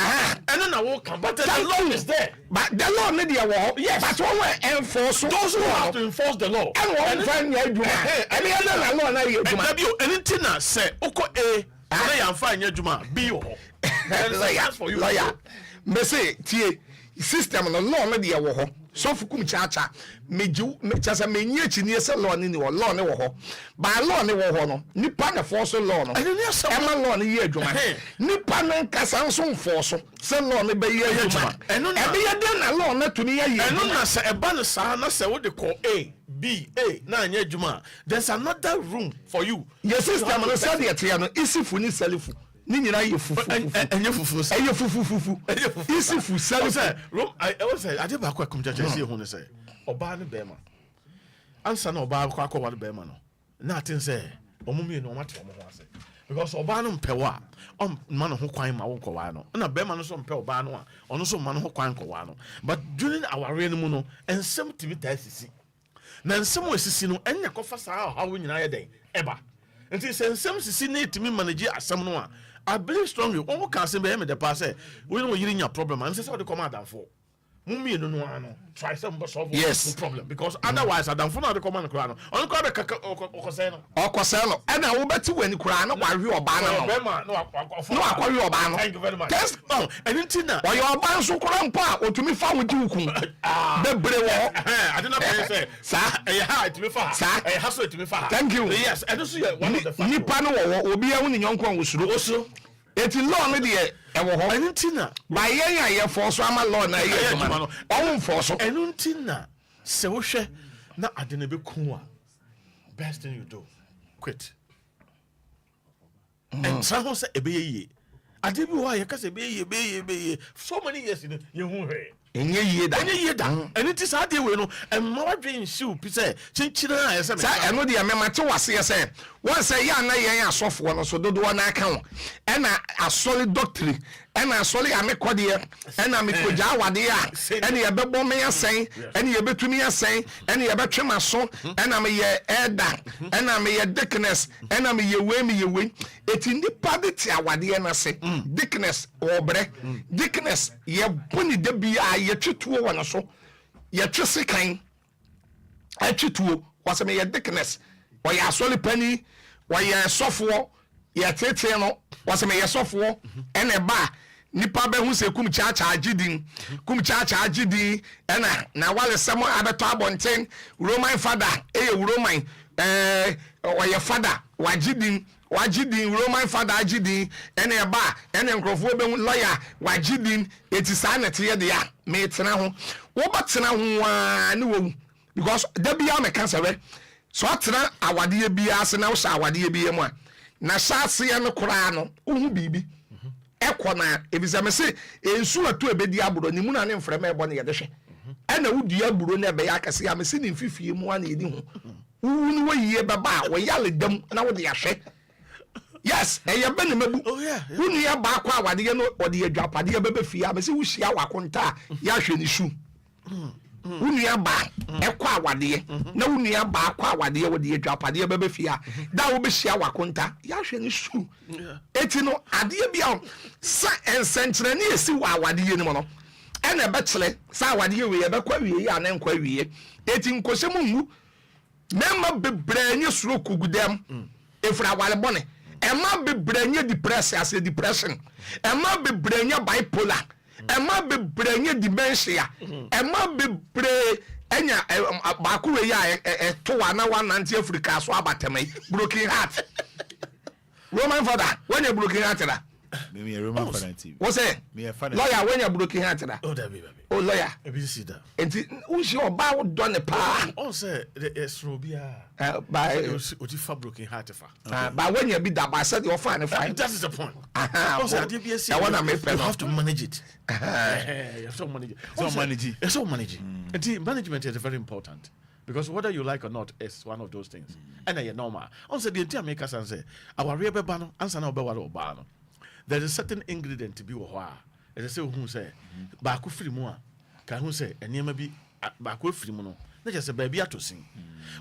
eno na wo can but the law is there but the law ne de wo ho yes but one way enforce those who have to enforce the law and find ya adwuma ene ya na law na ye adwuma dabi anything na say oko na ya mfa anya adwuma bi wo ho that's for you lawyer me say tie system no law no de wo ho so fukum chacha meju me chasa menyi achini ese law ni wo law ne wo ho ba law ne wo ho no nipa na force law no ema law ne ye adwuma nipa no nkasa nso force se law ne be ye adwuma eno na be ye den na law na tumi ye eno na se eba no sa na se wo de call A na anya adwuma there's another room for you your system no say de etia no isifu ni selifu ni nyina ye fufu enye fufu eye fufu isifu selifu I was say ade ba kwa kumjaje si hu ne say oba ne be ma ansa na oba kwa wa be ma no na atin say omumi no mate omo ho ase because oba no mpewa ma no ho kwan ma wo kwa no na be ma no so mpe oba no a ono so ma no ho kwan kwa no but during our reign mu no ensem timi ta sisi na nsem osisi no enya kofa saa ha wo nyina ye den eba nti se nsem sisi na timi manage asem no a I believe strongly when we can say me the pass we no yiri nya problem and say what the command for Mummy no try some solve yes problem because otherwise I don't follow the command crown. On call the Coseno. And I will bet you when you cry, no, why you are banner. No, I call you a banner. Thank you very much. Yes, oh, and in Tina, or your ban so grandpa, or to me found with you. The brewer. I did not say, sir, a hide to me far, sir, a hustle to me far. Thank you. Yes, and this is one of the Nipano will be only young one was also. It's long with the Entina. By yen, for some law, I own for so. And Untina, so she, now I didn't be cool. Best thing you do, quit. And someone said, a baby. I didn't know why, because a baby, so many years in you heard. In a year, and it is hard you know, and more dream soup, he said, Chinchilla, I know the Amemato was here, say, once a young soft one, so do one account, and a solid doctrine, and a solid Amequadia, and I'm a Kujawadia, and you bet me a saying, and you bet to me a saying, and you bet my son, and I'm a year Eda, and I'm a year Dickness, and I'm a year way. It's in the party, Awadiana say, Dickness or break, Dickness, ye bunny debi. Ye chituo wana so ye twese kan a chituo wase me ye dickness wa ya soli pani wa ye sofo ye tete no wase me ye sofo ene ba nipa be hu se kum cha agidin ena na wale samo abeto abonten Roman Fada Roman wa ye Fada wagidin Roman Fada agidin ene ba ene nkrofo be lawyer wagidin etisa na te ye de ya me tena ho wo batena ho ani wo because da bia me kan sewe so atena awade bia ase na wo sha awade bia mu a na shaase ye no kora no uhu bibi ekona ebisa me se ensu atu ebedi aburo ni mu na ne mfrema ebo ne ye de hwe ena wudi aburo na be ya kase ya me se ne mfifie mu ana edi ho wu ni wo yie baba wo yale dam na wo de ya hwe. Yes, eye be ne mabu. Oh yeah. Wunu ye ba kwa awade ye no ode ye dwapade ye bebe fia, me se wo hia wakonta ya hwe ni su. Wunu ye ba ekwa awade ye. Na wunu ye ba kwa awade ye ode ye dwapade ye bebe fia. Da wo be hia wakonta ya hwe ni su. Eti no ade ye bia sa ensenkyere ne esi wa awade ye ni mo no. Ena be kele sa awade ye we ye be kwa wie ya na nkwa wie. Eti nkosemu ngu. Mema bebre nye suro kugudem. Efra wale bone. Emma be brenye depression as a depression. Emma be brenye bipolar. Emma be brenye dementia. Emma be bre enya baku we ya to wana 190 Africa so abateme broken heart. Roman Fada when you broken heart da. Me Roman Fada TV. What say? Me a Fada. Lawyer when you broken heart da. Oh that baby. Oh lawyer. E be see that. Enti who oba wo don pa. Oh say the Esrobia. By Oti fa broken heart fa. But when you be that by said you find fine. That is the point. I want to make you have to manage it. You have to manage it. So manage it. Management is very important. Because whether you like or not is one of those things. And then normal. Also the entire makers say our real bano answer now be what there is a certain ingredient to be wa. As I say who say baku free mu a ka who say enema bi baku free mu no na just say baby atosin.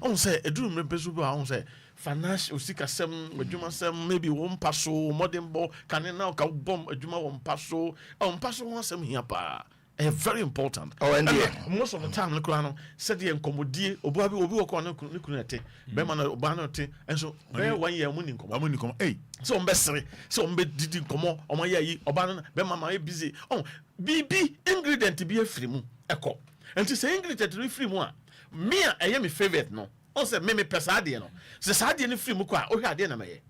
On say eduru mrepesu bi on say financial usika sem adwuma sem maybe won paso modern bo kan na ka bom adwuma won paso on paso won sem hia pa. Very important. Oh, and most of the time, the Quran said the incommodity, Obi work on Nikunate, Bemana Obanote, and so very 1 year winning come. Hey, so Bessary, so didn't come on my ye, Obana, Bemama busy. Oh, BB ingredient to be a free moon, echo. And to say ingredient to be free one. Me, I am a favorite, no. Also, Meme Pesadiano. The Sardian free Muka, oh, I didn't make.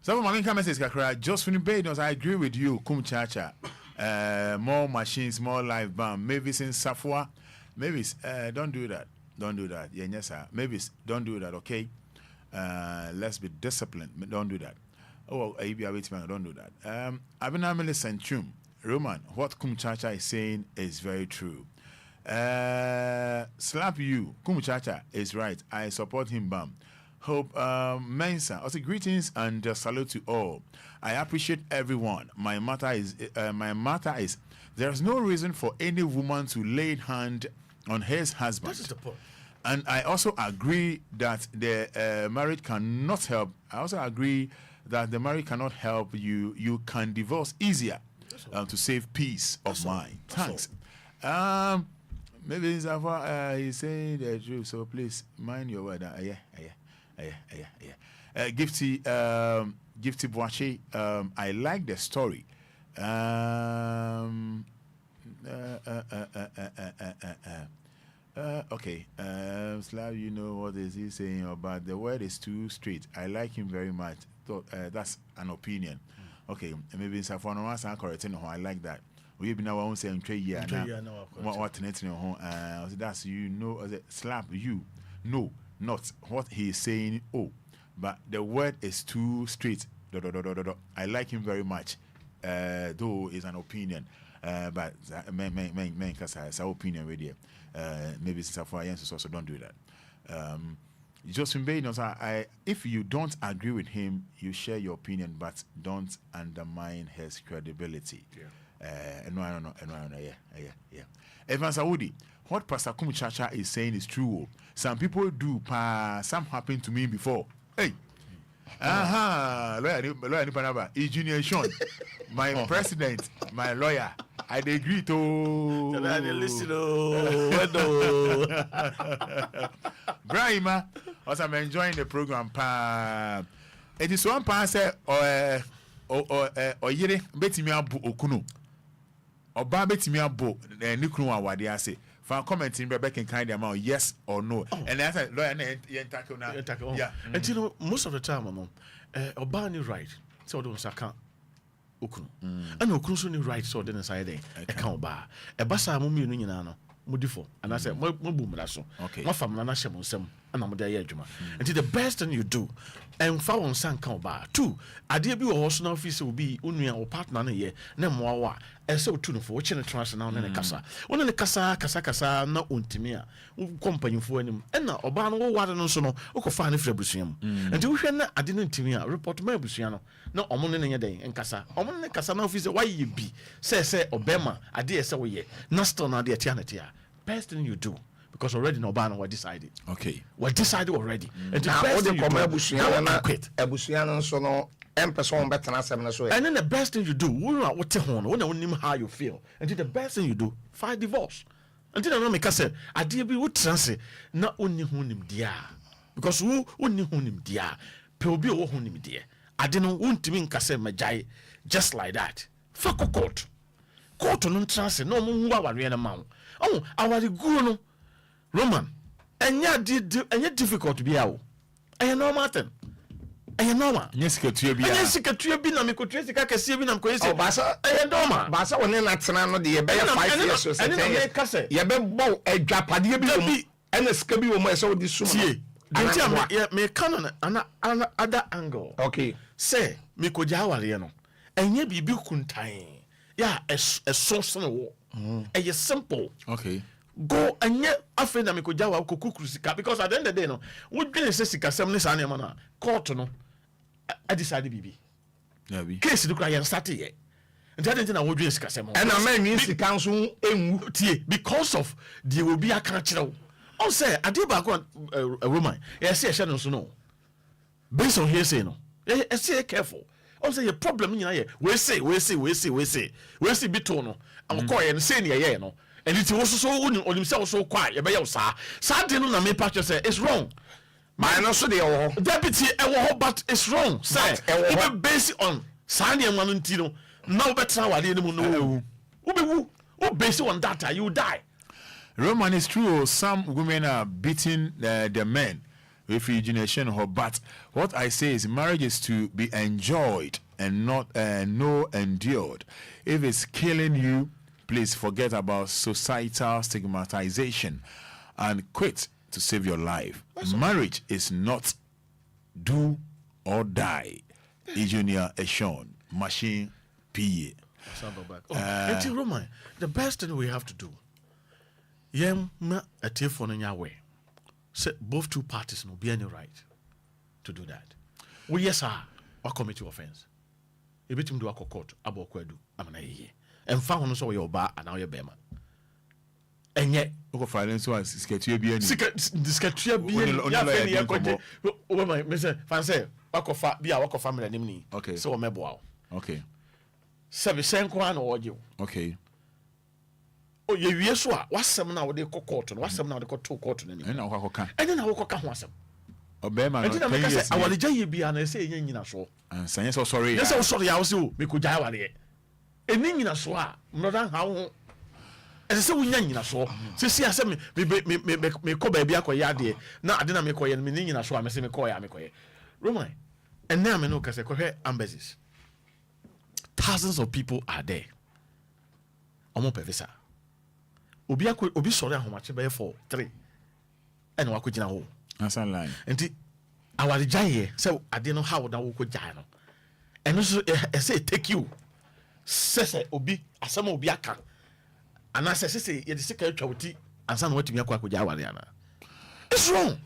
Some of my comments is just from the I agree with you, Kum Chacha. More machines, more live band. Maybe since Safwa, maybe don't do that. Don't do that. Yeah, yes, sir. Maybe don't do that. Okay. Let's be disciplined. Don't do that. Oh, don't do that. Abinamele Centrum, Roman. What Kumchacha is saying is very true. Slap you, Kumchacha is right. I support him. Bam. Hope Mensa. Also, greetings and salute to all. I appreciate everyone. My matter is there's no reason for any woman to lay hand on his husband. That is the point. And I also agree that the marriage cannot help. I also agree that the marriage cannot help you. You can divorce easier to save peace of mind. Thanks. Maybe he's saying the truth, so please mind your word. Gifty Boache, I like the story. Okay. Slav, you know what is he saying about the word is too straight. I like him very much. That's an opinion. Okay, maybe it's a phone. I like that. We have been our own saying 3 years now. What that's you know slap you no not what he is saying. Oh, but the word is too straight. I like him very much. Though is an opinion. But man, because it's our opinion already. Maybe it's a fire, so don't do that. Just if you don't agree with him, you share your opinion, but don't undermine his credibility. No. Evan Saudi, what Pastor Kumuchacha is saying is true. Some people do, some happened to me before. Hey. Lawyer Engineer Sean, my president, my lawyer. I agree to. Listen, Brahima, as I'm enjoying the program, it is one person or yere betimi abu okunu. Oba betimi abu nikunu awade ase. For commenting back in kind amount, yes or no. And that's a lawyer tackle. Yeah. And you know, most of the time, Oba is right. So don't say okunu. And okunu so ni right so then inside there. I can't Oba. Basa mo mi no nyina no. Modifo. And I said, mo boom that so. Okay. My family na share monsem. And I'm there adwuma. And the best thing you do, and fa won san kan Oba. Two, ade bi wo ho so na office will be unua or partner na ye na mo awa. Ese otu no fo wo chene transnational na ne kasa. Wona ne kasa na ontimi a company fo anim. Na Oba no wo ware no so no ukofa ne fra busuam. Enti wo hwe na ade no ntimi a report ma busua no na omo ne nye den nkasa. Omo ne kasa na office why ye bi. Say Obama ade ese wo ye. Na still na ade tia na tia. Best thing you do. Because already no ban were decided. Okay. We're decided already. And the best thing you do, and then the best thing you do, how you feel. And the best thing you do, file divorce. Until I know me say, I dear be would translate not only him dear. Because who only him dear, Pelby or him dear. I didn't want to mean Cassette Majai just like that. Fuck a court. Court on translate, no more amount. Oh, I was a good Roman, and yet difficult to be out. I know Martin. I know ma. Yes, secretary be na me ko trace ka kase bi na ko ese. Basa basa woni na tena no de ye be 5 years so say. And ye be bow adwapade bi wo and sika bi wo mo ese wo di sum. Tie. Me canon an other angle. Okay. Say me ko jaware no. Enye bibi kuntan. Ya so no wo. Eye simple. Okay. Go and yet after na me ko jawa ko kukuru sika because at the end of the day no wo dwene se sika sem ne sa na ma na court no I decided bibi. Yeah bi. Case do cry and start here. And that na wo dwene sika sem. And na man mean sika nso enwu tie because of the will be aka kire. On say ade ba ko a Roman. Yes say no so no. Based on hearsay no. Say careful. On say your problem nyina ye. We say be to no. Am call ye say ne ye no. And it was so on himself so quiet. Sad no na me patch say it's wrong. My no so dey deputy but it's wrong. Say we base on Sunday man ntino. Now better wale no no. We base on that you die. Roman is true. Some women are beating the men with regeneration. But what I say is marriage is to be enjoyed and not no endured. If it's killing you, please forget about societal stigmatization and quit to save your life. Marriage is not do or die. Junior Eshon, machine PA. Roman, the best thing we have to do, ma a telephone in your way. Say both two parties no be any right to do that. Well, yes, sir, or commit offense. If it do a court, abo kwedu, amana ye. And found so your bar and now your bema. And yet, okay, finance was sketchy be any sketchy be any. Oh, my Mr. Fancy, Wako be a Wako family name. Okay, so a mebo. Okay, 7 cent or you. Okay, oh ye so a wasɛm na wode kɔ court no wasɛm na wode kɔ to court no ni ɛna wokɔka ɛne na wokɔka ho asɛm ɔbɛma no ɛnti na meka sɛ awaregya yɛ bia na ɛsɛ ɛnyɛ nyina so ansanyɛ sɛ ɔsɔre yɛ sɛ wosɔre a wo sɛ o mekɔgyae awareɛ ɛni nyina so a mmɔda ha wo ho ɛsɛ sɛ wonya nyina so sɛsi a sɛ mekɔ baabi akɔyɛ adeɛ na ade na mekɔyɛ no mene nyina so a mɛsɛ mekɔyɛ a mekɔyɛ Roman ɛnɛ a me no kɛsɛ kɔhwɛ embassies thousands of people are there ɔmo pɛ visa obi sɔre ahomakye bɛyɛ for 3 ɛna wakɔgyina hɔ asa line nti awaregyaeɛ sɛ ade no how na wokɔgyae no ɛno so ɛsɛ take you sɛ obi asɛm a obi aka anaasɛ sɛ yɛde sika atwa wo ti ansa na watumi akɔ akɔgya aware ana it's wrong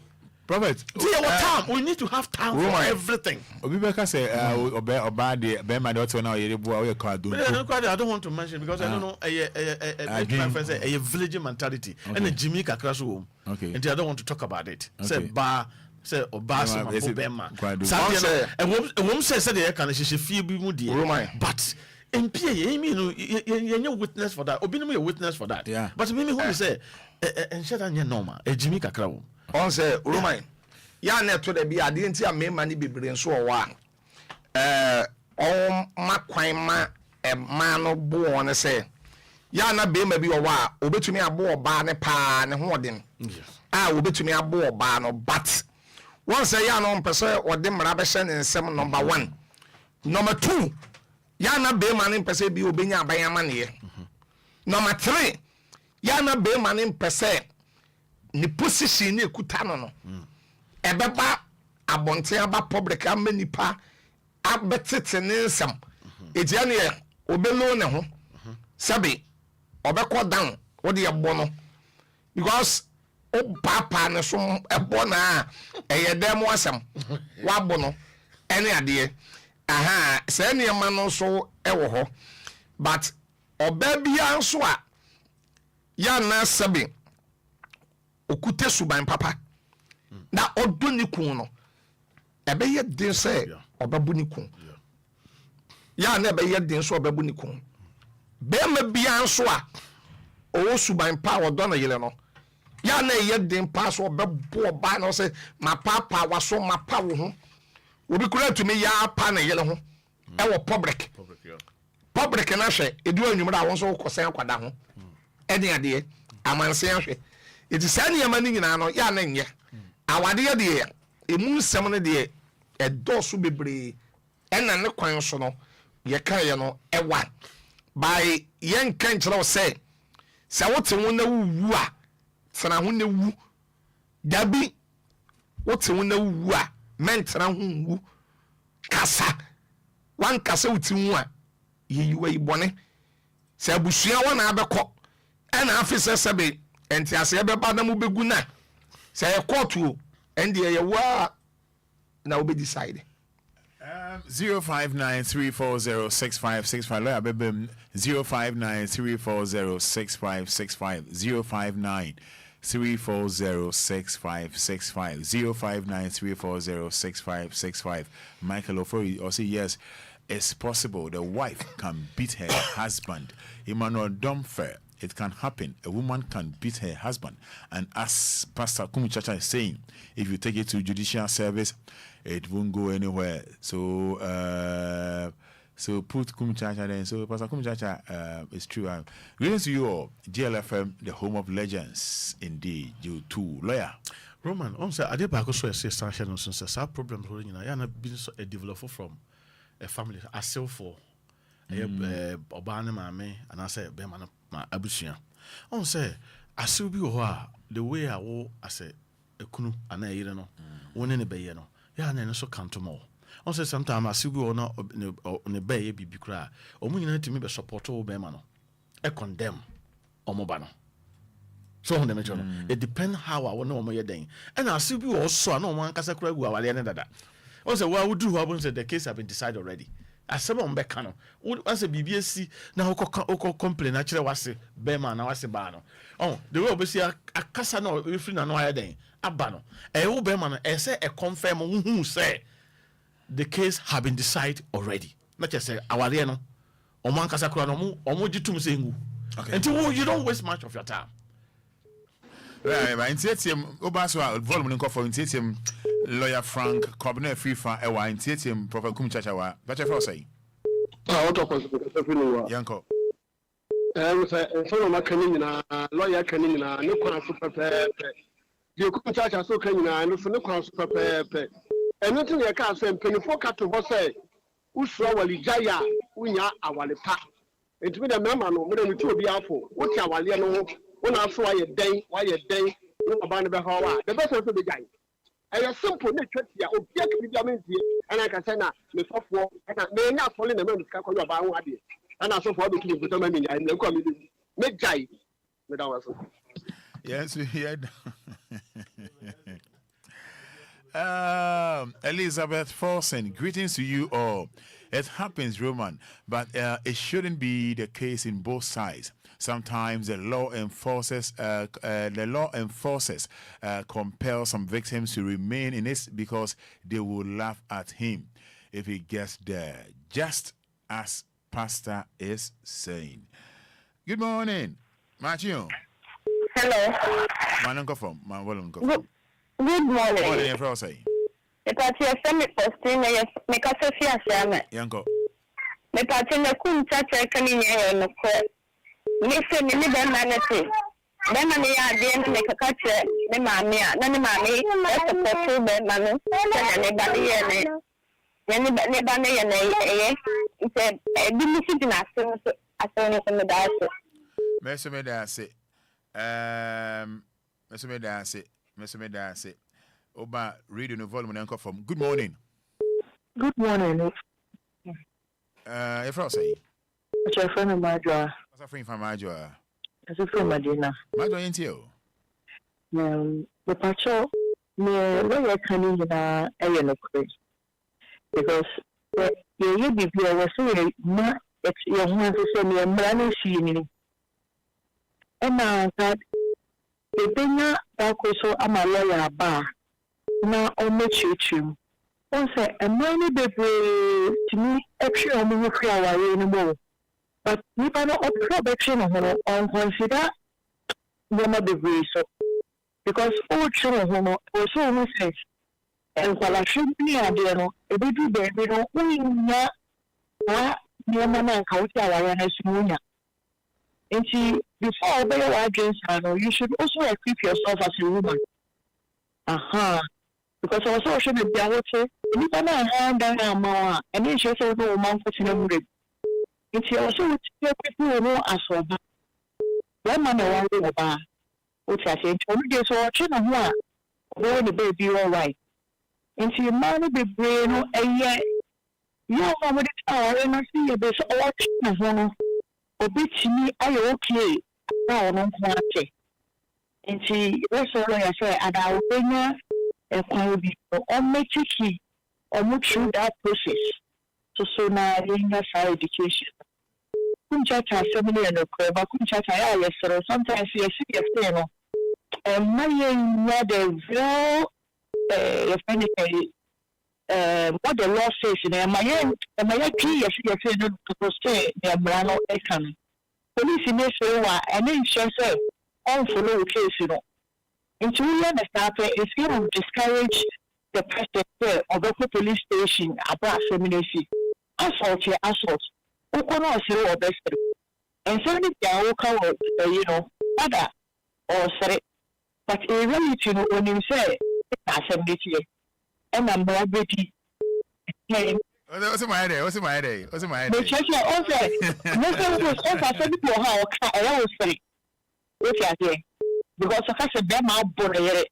Prophet, time. We need to have time for everything. Obi beka say oba de be ma de oto na oyere bu o call do. I don't want to mention because I don't know my friend say a village mentality and a Jimmy kakra so. Okay. And I don't want to talk about it. Say ba say oba so ma bo be ma. Say a woman say they can she feel bi mu die. But MP you witness for that. Obi no witness for that. Yeah. But me who say and share that normal. A Jimmy kakra wo. On say Roman ya na to da bi ade nti a mema ni bebre nso owo a on makwan ma ma no bo on say ya na be ma bi owo a obetumi abo oba ne pa ne ho odin obetumi abo oba no but one say ya no mpese ode mra be hye ne nsem number 1 number 2 ya na be ma ne mpese bi obenya aban ama ne number 3 ya na be ma ne mpese ni position ni ekuta no ebeba abonte aba public amanipa abetete ne nsam etia ne obelo ne ho sabi obekọ down wo de yebo no because o papa ne so ebo na eye dem asam wabo no ene ade se ne ma no so ewo ho but obabia nso a ya na sabi okuta suban papa na odo ni kun no ebe ye den se obabu ni kun ya na ebe ye den so obabu ni kun be ma bia nso a o suban pa odo na yele no ya na ye den pa so obabu oba na se ma papa waso ma pa wo ho obi kura tumi ya pa na yele ho e wo public na hwe edu anwumra won so kosen kwada ho e den ade amanse ahwe it is any money in ano ya na nye awade ye de emu nsem ne de edoso bebre ena ne kwan so no ye kan ye no ewa by yen kan kire o say wote wo na wu a tena ho na wu dabi wote wo na wu a mentena ho wu kasa wan kasa wuti wu a ye yiwa ibone se abusua wona abekọ ena afise sebe enti ase be ba na mu begu na say e court o and ye wa na we decide 0593406565 lawyer bebem 0593406565 0593406565 0593406565 Michael Ofori or say yes, it's possible the wife can beat her husband. Emmanuel Domfer, it can happen. A woman can beat her husband. And as Pastor Kumuchacha is saying, if you take it to judicial service, it won't go anywhere. So put Kumuchacha there. So Pastor Kumuchacha, it's true. Greetings to you all. DLFM, the home of legends. Indeed, you too. Lawyer. Roman, on say, I did back also say sanction since some problems holding you know, I have been a developer from a family. I sell for Obana Mame, and I say, Bemana. Ma abusia on say ase obi wo a the way I wo ase ekunu ana yire no woni ne beye no ya na so kanto mo on say sometimes ase obi wo no ne beye bibi kura omu nyina timi be support wo be ma no e condemn omo ba no so on the mecho no it depend how I want omo ye den and ase obi wo so na omo ankasa kura gu awale ne dada on say wa wodu ho abon say the case have been decided already asema mbeka no wase bibia si na okọ complain na kire wase bema na wase ba no the way obesi akasa na refri na no aye den aba no wo bema no say e confirm hu say the case have been decided already na che say aware no omo ankasa kura no omo gitum say ngu Okay. Until you don't waste much of your time. Right, but in TTM, Obaso, volume for in TTM, lawyer Frank, Cabinet FIFA, Ewa, in TTM, Prophet Kumchachawa, Bacha Frosay. What of course, Yanko. So my canina, lawyer canina, no crown super. You could touch us so canina, and no crown super. And nothing I can't say, penny for cat to say, Usra Walijaya, Unya, Awalipa. It's with a mamma, no more than 2 be awful. What's our Waliano? When I saw a day, no about the Hawa, the best of the guy. I am simple nature here, Obia and I can say now, the software, and I may not fall in the moment about what I did. And I saw for the king with the money and the community. Make Jai with our son. Yes, we heard. Elizabeth Forsen, greetings to you all. It happens, Roman, but it shouldn't be the case in both sides. Sometimes the law enforces compel some victims to remain in it because they will laugh at him if he gets there, just as Pastor is saying. Good morning, Matthew. Hello. My uncle from my uncle. Good morning. What are you saying? The party of Semi Postin, make us a fear, Sam. Yanko. The party of Kuncha coming here on the court. Listen, you need a manatee. Then I didn't make a catcher, the mammy, none of mammy, that's a two bed mammy, anybody and anybody and he said, I didn't sit in as soon as the dice. Mesome Dance. Oba, reading the volume and from. Good morning. Good morning. If I say, it's your friend of Major. What's a friend from Major? It's a friend of Madina. Major ain't you? The patrol, the lawyer coming in a area because you be was saying, it's your one to send me a man seeing. And now that the dinner that was so I'm a lawyer bar. Now I'll make you. Once a money baby to me, actually, I'm going to free our way anymore. But we cannot observe on consider Yama baby. So because all children also almost says, and while I should be a dear, a baby baby, no, Yama Kauta and Smunya. And see, before obey against her, you should also equip yourself as a woman. Aha. Because I was also the Diawate, and you cannot hand down more, and then she also no man for Sinamuri. And she also would tell people who know as well. One man around the bar, which I said, only there's a children of one, when the baby all right. And she might be brain a year. You know what it's all, and I see there's a lot of one. Obit me, I okay. Now, no one. And she also, I say, and I'll bring her. And I will be on my key or move through that process. So now in that education. Kunchata 7 years ago, but Kunchata, yes, sir. Sometimes you see a thing. And my the real, what the law says in my key, yes, to stay near Brano Ekan. Police in this way, and then she said, all follow case, you know. And to understand it's going to discourage the president of the police station about femininity. Assault. Who cannot see what best. And so they will come Fada or say, but in reality, when you say, assembly, and I'm more ready. What's my idea? The church also, most of how I always say, what are they? Because I said, Bema Bonnet.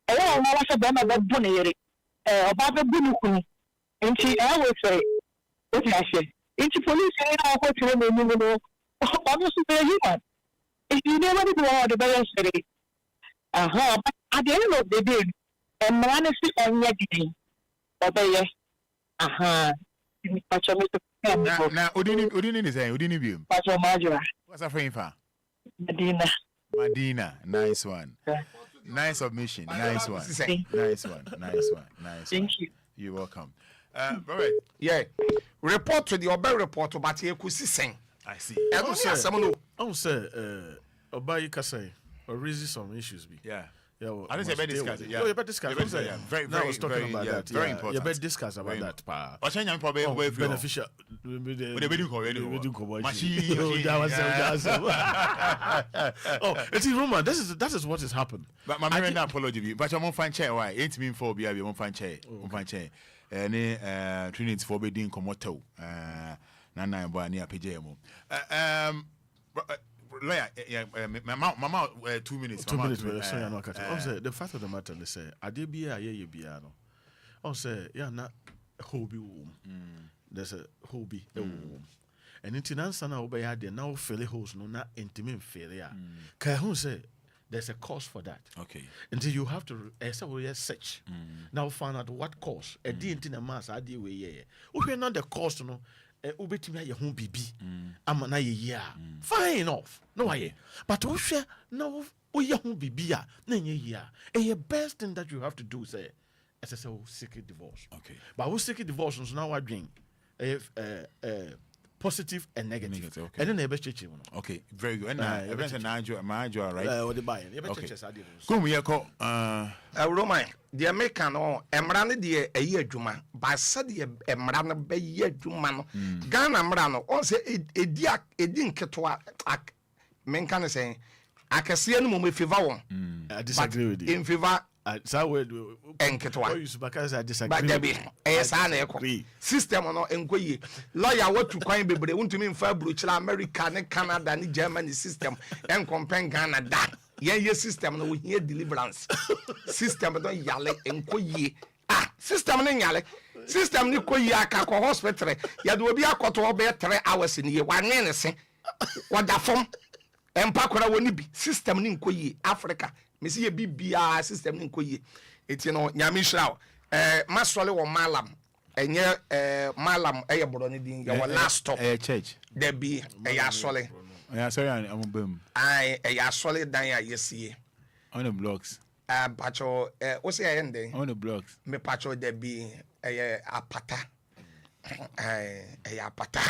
Oh, I was a Bema Bonnet. About the Bunukun. And she always say, what I say? It's police saying, I want to remember. Obviously, they're human. If you never do all the better city, but at the end of the day, and honestly, on your day, obey. Now, Udini is saying, Udini view. What's a frame for? Medina, nice one. Nice submission. Nice one. Thank you. You're welcome. Robert. Yeah. Report to the Obia report, but you could see. I see. I don't see someone I say Obia Kasai or raise some issues be. Yeah. Yeah, well, I didn't say about discuss it. Yeah. Oh, you better discuss. Yeah. Very, now I was talking very, about yeah, that. Very yeah, important. You better discuss about that. What's your name? Probably beneficial. Machine. Oh, it's in Roman. That is what has happened. But my man, apology. But I'm on fan chair. Why? It mean for be on fan chair. On fan chair. Any Trinity for being komoto. Nana boy near PJM. Lawyer, mama, 2 minutes. 2 minutes. Sorry, I'm not cutting. Also, the fact of the matter, they say, I did be a year piano. Also, yeah, not a hobby womb. There's a hobby a womb. And in Tinan obey there now fairly host no not intimate failure. Kahun say there's a cost for that. Okay. Until you have to search. Now find out what cost. A didn't in a mass idea way. We're not the cost, no. Ubetimi your home bibi ama na ye fine enough no why but we share no we home bibi na ye the best thing that you have to do say SSO seek a divorce. Okay, but we seek a divorce so now what doing positive and negative. Okay. And then ebe cheche. Okay, very good. And everything na ajo right. What the buy? Ebe cheche sadi. Come here ko Roman, the American no emra ne de eyi adwuma. Ba said the emra no be yi adwuma no. Ghana emra no on say edi nketo ak menka ne say akese no mo me favor won. I disagree with you. In favor enketwa I disagree. But there be esa na eko system no enkoye lawyer watu kwan bebre untumi mfa bruchila America ne Canada ne Germany system en compare Ghana da ye system no we hear deliverance system don yale enkoye system ne yale system ni koyi aka ko hospital ya do obi akoto obe 3 hours ni ye wane ne se wada fom empa kora woni bi system ni nkoyi Africa Missy ye bibia system ni nkoye eti no nyame hira masole wo malam enye malam eye bodo ni din ya last stop church there be asole I'm bem asole dan ya yesie on the blocks pacho o se ende on the blocks me pacho there be apata apata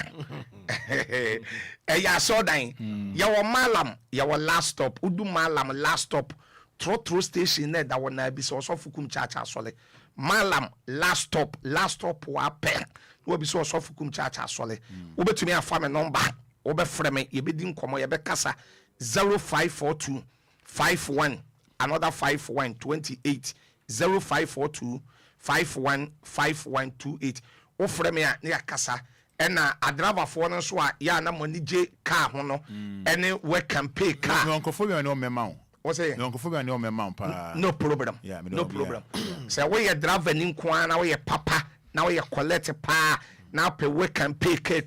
so dan ya wo malam ya wo last stop udu malam last stop Trotro station there that one be so fukum chacha sole malam last stop wa pen we be so fukum chacha sole we betumi afa me number we be frame me ye be di nkomo ye be kasa 0542 51 another 51 28 0542 51 5128 we frame me na ya kasa ena adrava fo no so a ya na money je car ho no ene we can pay car no nkofo no mema What's it? No problem. Yeah, no problem. So we are driver in Kwana, we are papa, now we are collect pa, now pay we can pay care,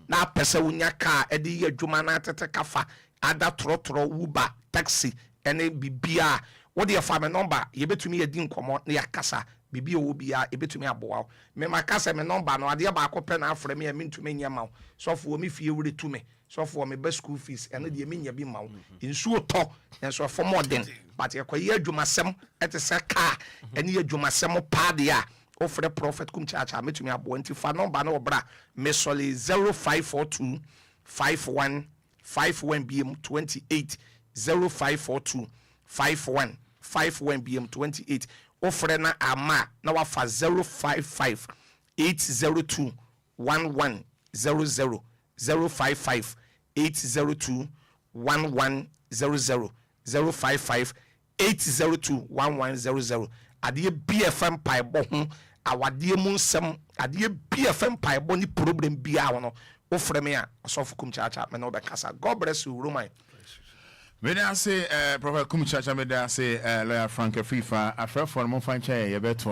now pesa unya car, edi ye jumana tete kafa, ada trotro uber taxi, and a bibia. What do you find a number? You bet to me a din come out near casa, bibi ubia, a bit to me a bow. Me my casa me number, no idea about open out for me, I mean to me your mouth. So for me, if you read to me. So for me best school fees and the minya be mount in so talk and so for more than but you acquire Jumasem at a car and ye Jumasemo padia offer the prophet cum church. I met me a bounty for no bano bra mesoli 0542 51 51 BM 28 0542 51 51 BM 28 offer na ama now for 055 802 1100 055 802 1100 055 802 1100 adie BFM paibo ho awadie mu nsem adie BFM paibo ni problem bia wo no wo frɛ me a osofu kum chacha me no be kasa. God bless you Roman. Me da say Prophet kum chacha me da say lawyer Frank Afrifa afra for mo fan chair ye beto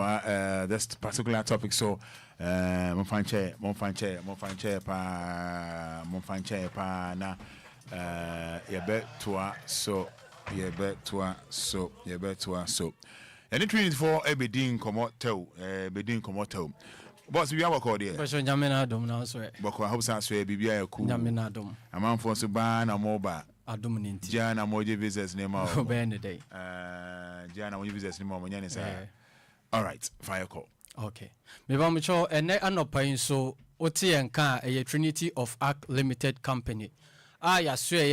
this particular topic so mon fan chair pa na ye beto so any training for bedin komoto boss we have call there but so nyamena dom na so boko I hope so bibia ya ku nyamena dom amanfo so ba na moba adom ni nti jana moje business name o ben the day jana moje business name o nyane say all right fire call okay me ba mo cho ene anopan so otie nka e Trinity of Arc Limited Company ya so